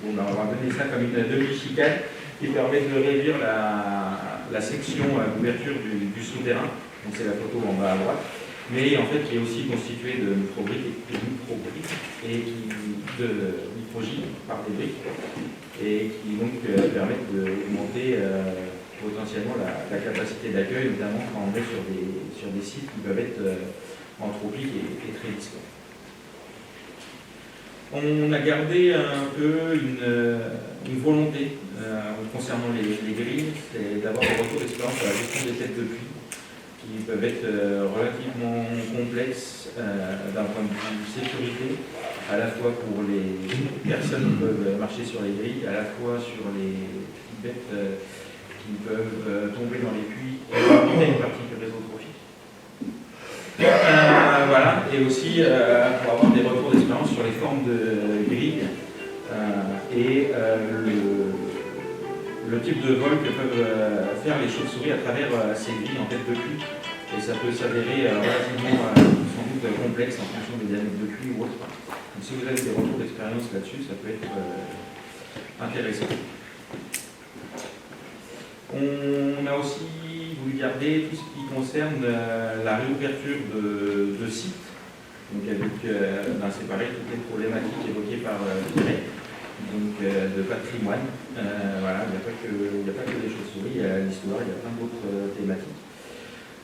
Bon, ben, on va donner ça comme une demi-chicane qui permet de réduire la section d'ouverture du souterrain, donc c'est la photo en bas à droite, mais en fait qui est aussi constituée de micro-briques et de micro-gîtes par des briques, et qui donc permettent d'augmenter potentiellement la capacité d'accueil, notamment quand on est sur des sites qui peuvent être anthropiques et très distants. On a gardé un peu une volonté concernant les grilles, c'est d'avoir des retours d'expérience sur la gestion des têtes de pluie, qui peuvent être relativement complexes d'un point de vue sécurité, à la fois pour les personnes qui peuvent marcher sur les grilles, à la fois sur les petites bêtes qui peuvent tomber dans les puits et une partie du réseau trophique. Voilà, et aussi pour avoir des retours d'expérience sur les formes de grilles et le type de vol que peuvent faire les chauves-souris à travers ces grilles en tête de pluie. Et ça peut s'avérer relativement sans doute complexe en fonction des diamètres de pluie ou autre. Donc si vous avez des retours d'expérience là-dessus, ça peut être intéressant. On a aussi voulu garder tout ce qui concerne la réouverture de sites, donc avec séparer toutes les problématiques évoquées par Pierre, donc de patrimoine. Voilà, il n'y a pas que les chauves-souris, il y a l'histoire, il y a plein d'autres thématiques.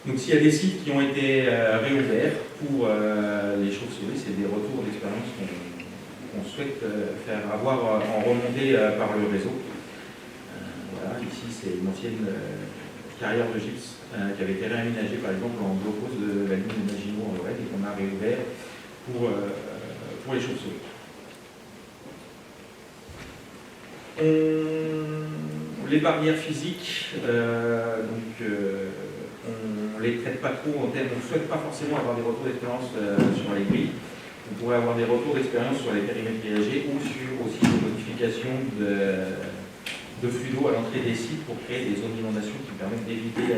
Donc s'il y a des sites qui ont été réouverts pour les chauves-souris, c'est des retours d'expérience qu'on souhaite faire avoir en remontée par le réseau. Voilà, ici c'est une ancienne carrière de gypse qui avait été réaménagée par exemple en blocos de la ligne de Maginot en Lorraine et qu'on a réouvert pour les chauves-souris. Les barrières physiques, on ne les traite pas trop en termes, on ne souhaite pas forcément avoir des retours d'expérience sur les grilles. On pourrait avoir des retours d'expérience sur les périmètres grillagés ou sur aussi des modifications de flux d'eau à l'entrée des sites pour créer des zones d'inondation qui permettent d'éviter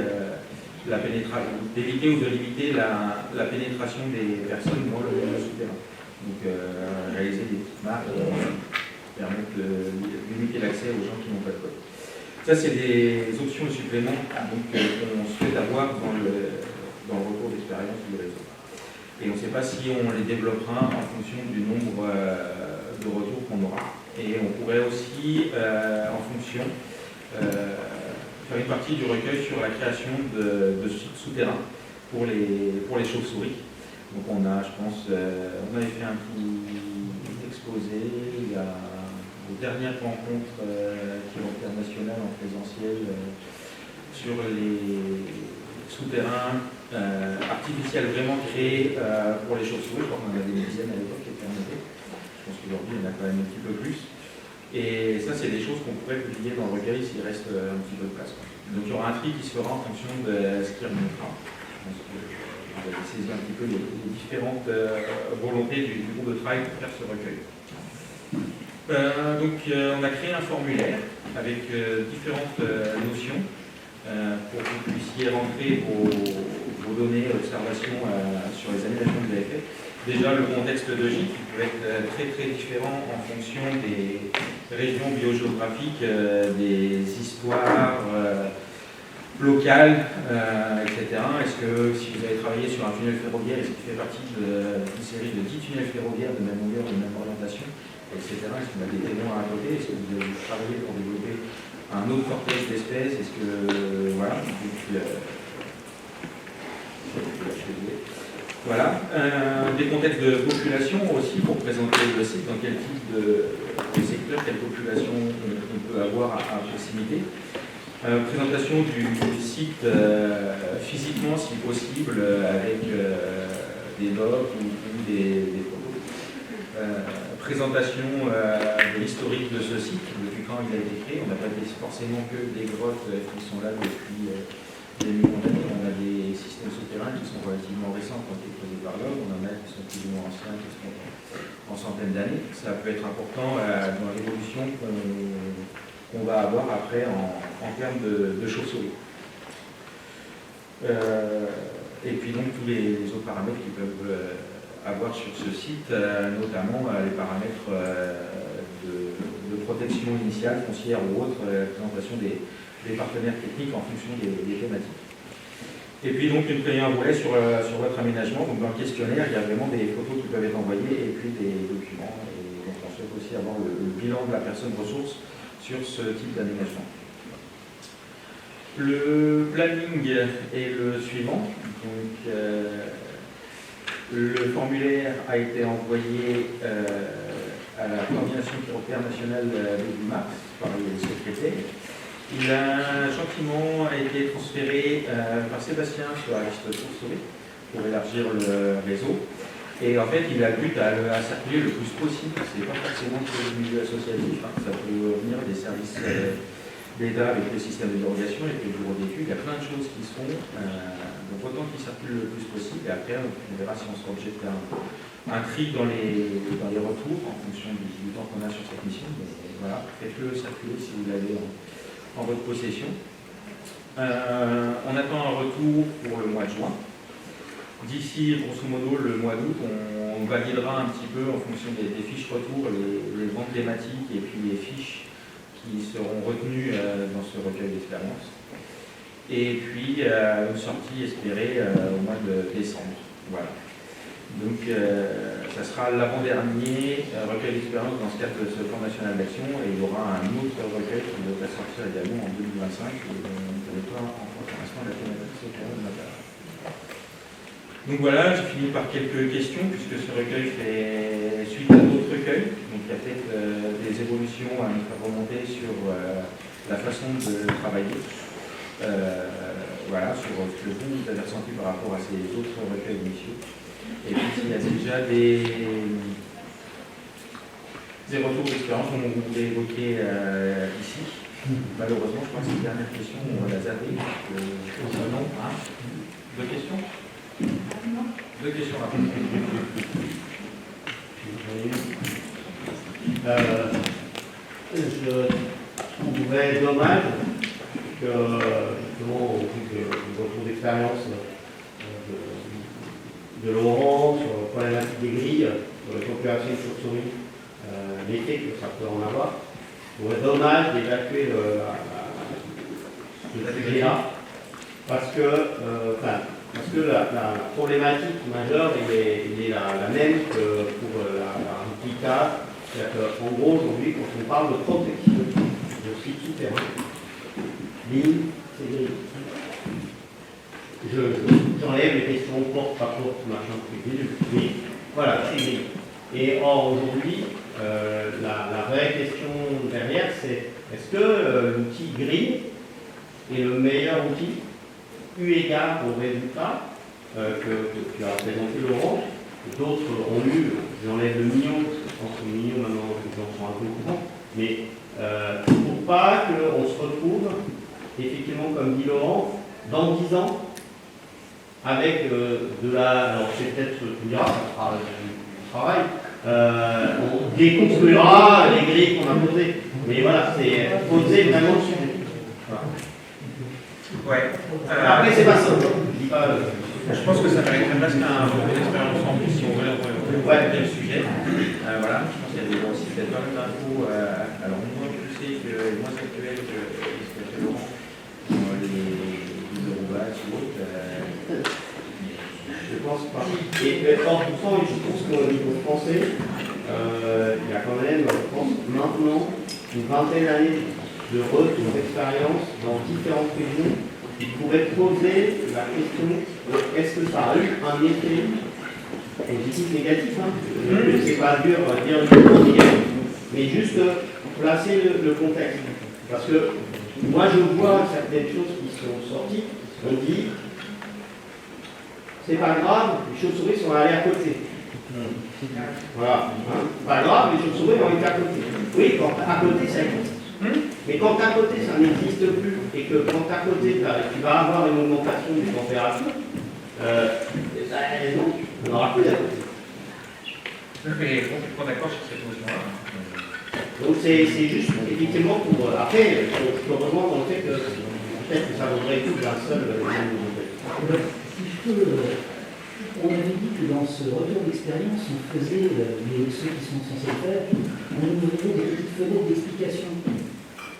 ou de limiter la pénétration des personnes dans le souterrain. Donc réaliser des petites marques qui permettent de limiter l'accès aux gens qui n'ont pas de code. Ça, c'est des options et suppléments qu'on souhaite avoir dans le retour d'expérience du réseau. Et on ne sait pas si on les développera en fonction du nombre de retours qu'on aura. Et on pourrait aussi, en fonction, faire une partie du recueil sur la création de sites souterrains pour les chauves-souris. Donc on a, je pense, on avait fait un petit exposé il y a aux dernières rencontres qui ont été nationales en présentiel sur les souterrains artificiels vraiment créés pour les chauves-souris. Je crois qu'on en a des dizaines à l'époque qui étaient en été. Je pense qu'aujourd'hui il y en a quand même un petit peu plus. Et ça, c'est des choses qu'on pourrait publier dans le recueil s'il reste un petit peu de place. Donc il y aura un tri qui se fera en fonction de ce qui remontera. Je pense que vous avez saisi un petit peu les différentes volontés du groupe de travail pour faire ce recueil. On a créé un formulaire avec différentes notions pour que vous puissiez rentrer vos données d'observation sur les aménagements que vous avez fait. Déjà, le contexte de gîte qui peut être très très différent en fonction des régions biogéographiques, des histoires locales, etc. Est-ce que si vous avez travaillé sur un tunnel ferroviaire, est-ce qu'il fait partie d'une série de 10 tunnels ferroviaires de même longueur, de même orientation, etc. Est-ce qu'on a des témoins à côté? Est-ce que vous avez travaillé pour développer un autre cortège d'espèces? Est-ce que voilà. Voilà. Des contextes de population aussi pour présenter le site, dans quel type de secteur, quelle population on peut avoir à proximité. Présentation du site physiquement si possible avec des logs ou des photos. Présentation de l'historique de ce site, depuis quand il a été créé. On n'a pas forcément que des grottes qui sont là depuis des millions d'années. On a des systèmes souterrains qui sont relativement récents, qui ont été creusés par l'homme. On en a qui sont plus ou moins anciens, qui sont en centaines d'années. Ça peut être important dans l'évolution qu'on va avoir après en termes de chauve-souris. Et puis donc tous les autres paramètres qu'ils peuvent avoir sur ce site, notamment les paramètres de protection initiale, foncière ou autre, présentation des partenaires techniques en fonction des thématiques. Et puis donc un volet sur votre aménagement. Donc dans le questionnaire, il y a vraiment des photos qui peuvent être envoyées et puis des documents. Et donc on souhaite aussi avoir le bilan de la personne ressource sur ce type d'aménagement. Le planning est le suivant. Donc, le formulaire a été envoyé à la coordination chiroptère nationale début mars par le secrétaire. Il a gentiment été transféré par Sébastien sur la liste chauve-souris pour élargir le réseau. Et en fait, il a le but à circuler le plus possible. Ce n'est pas forcément pour le milieu associatif, hein. Ça peut venir des services d'État avec le système de dérogation et puis le bureau d'études. Il y a plein de choses qui se font. Donc autant qu'il circule le plus possible. Et après, on verra si on sera obligé de faire un tri dans les retours en fonction du temps qu'on a sur cette mission. Mais voilà, faites-le circuler si vous l'avez en votre possession. On attend un retour pour le mois de juin. D'ici, grosso modo, le mois d'août, on validera un petit peu en fonction des fiches retour, les grandes thématiques et puis les fiches qui seront retenues dans ce recueil d'expérience. Et puis, une sortie espérée au mois de décembre. Voilà. Donc, ça sera l'avant-dernier recueil d'expérience dans ce cadre de ce plan national d'action, et il y aura un autre recueil qui devrait sortir également en 2025, et on ne connaît pas encore pour l'instant la thématique souterraine. Donc voilà, j'ai fini par quelques questions, puisque ce recueil fait suite à d'autres recueils. Donc il y a peut-être des évolutions à nous faire remonter sur la façon de travailler. Voilà, sur ce que vous avez ressenti par rapport à ces autres recueils initiaux. Et puis il y a déjà des retours d'expérience comme vous voulez évoquer ici. Malheureusement, je crois que c'est la dernière question, on va la zapper. Non, hein. Deux questions? Deux questions rapides. Je trouverais dommage que, justement, au vu du retour d'expérience de Laurent sur la problématique des grilles, sur les populations de chauves-souris, l'effet que ça peut en avoir, je trouverais dommage d'évacuer cette grille-là, parce que la problématique majeure est la même que pour la réplica. C'est-à-dire qu'en gros, aujourd'hui, quand on parle de protection de sites souterrains, ligne, c'est gris. J'enlève les questions porte, pas porte, machin, mais voilà, c'est gris. Et or, aujourd'hui, la vraie question derrière, c'est est-ce que l'outil gris est le meilleur outil eu égard aux résultats que tu as présenté, Laurent, que d'autres ont eu? J'enlève le million, parce que je pense que le million, maintenant, les gens sont un peu au courant, mais pour pas qu'on se retrouve, effectivement, comme dit Laurent, dans 10 ans, avec de la... Alors, c'est peut-être, tu diras, ça sera du travail, on déconstruira les grilles qu'on a posées. Mais voilà, c'est poser vraiment le sujet. Voilà. Ouais. Après, c'est pas ça. Je dis pas. Je pense que ça mériterait presque un retour d'expérience en plus si on veut le sujet. Voilà, je pense qu'il y a aussi peut-être pas mal d'infos, alors moins poussées que moins actuelles que ce que fait Laurent, les pense pas. Et pourtant, je pense qu'au niveau français, il y a quand même, je pense, maintenant, une vingtaine d'années de retour d'expérience dans différentes régions qui pourraient poser la question de est-ce que ça a eu un effet positif, négatif. Le but, c'est pas dire uniquement négatif, mais juste placer le contexte. Parce que moi, je vois certaines choses qui sont sorties, on dit c'est pas grave, les chauves-souris sont allées à côté. Voilà. Hein. Pas grave, les chauves-souris ont été à côté. Oui, quand à côté, ça existe. Mais quand à côté, ça n'existe plus, et que quand à côté, tu vas avoir une augmentation des températures, non, on n'aura plus à côté. Mais on est d'accord sur cette notion-là. Donc c'est juste effectivement pour. Après, je te rejoins dans le fait que peut-être que ça vaudrait tout d'un seul. Si je peux, on avait dit que dans ce retour d'expérience, on faisait, ceux qui sont censés le faire, on ouvrait des petites fenêtres d'explication.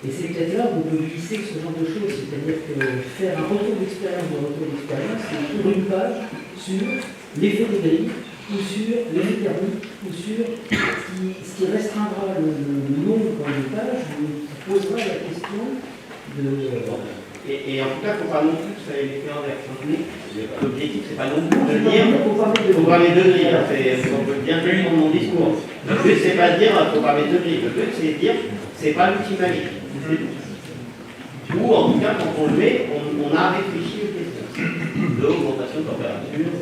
Et c'est peut-être là où on peut glisser ce genre de choses, c'est-à-dire que faire un retour d'expérience, c'est ouvrir une page sur l'effet des grilles, ou sur l'effet thermique, ou sur ce qui restreindra le nombre de pages, mais qui posera la question de. Et en tout cas, il ne faut pas non plus que ça ait l'effet inverse. L'objectif, c'est pas non plus de dire il faut pas les deux grilles. On peut bien comprendre mon discours. Le but, c'est pas de dire il ne faut pas mettre deux grilles. Le but, c'est de dire c'est pas l'outil magique. Ou en tout cas, quand on le met, on a réfléchi aux questions de l'augmentation de température.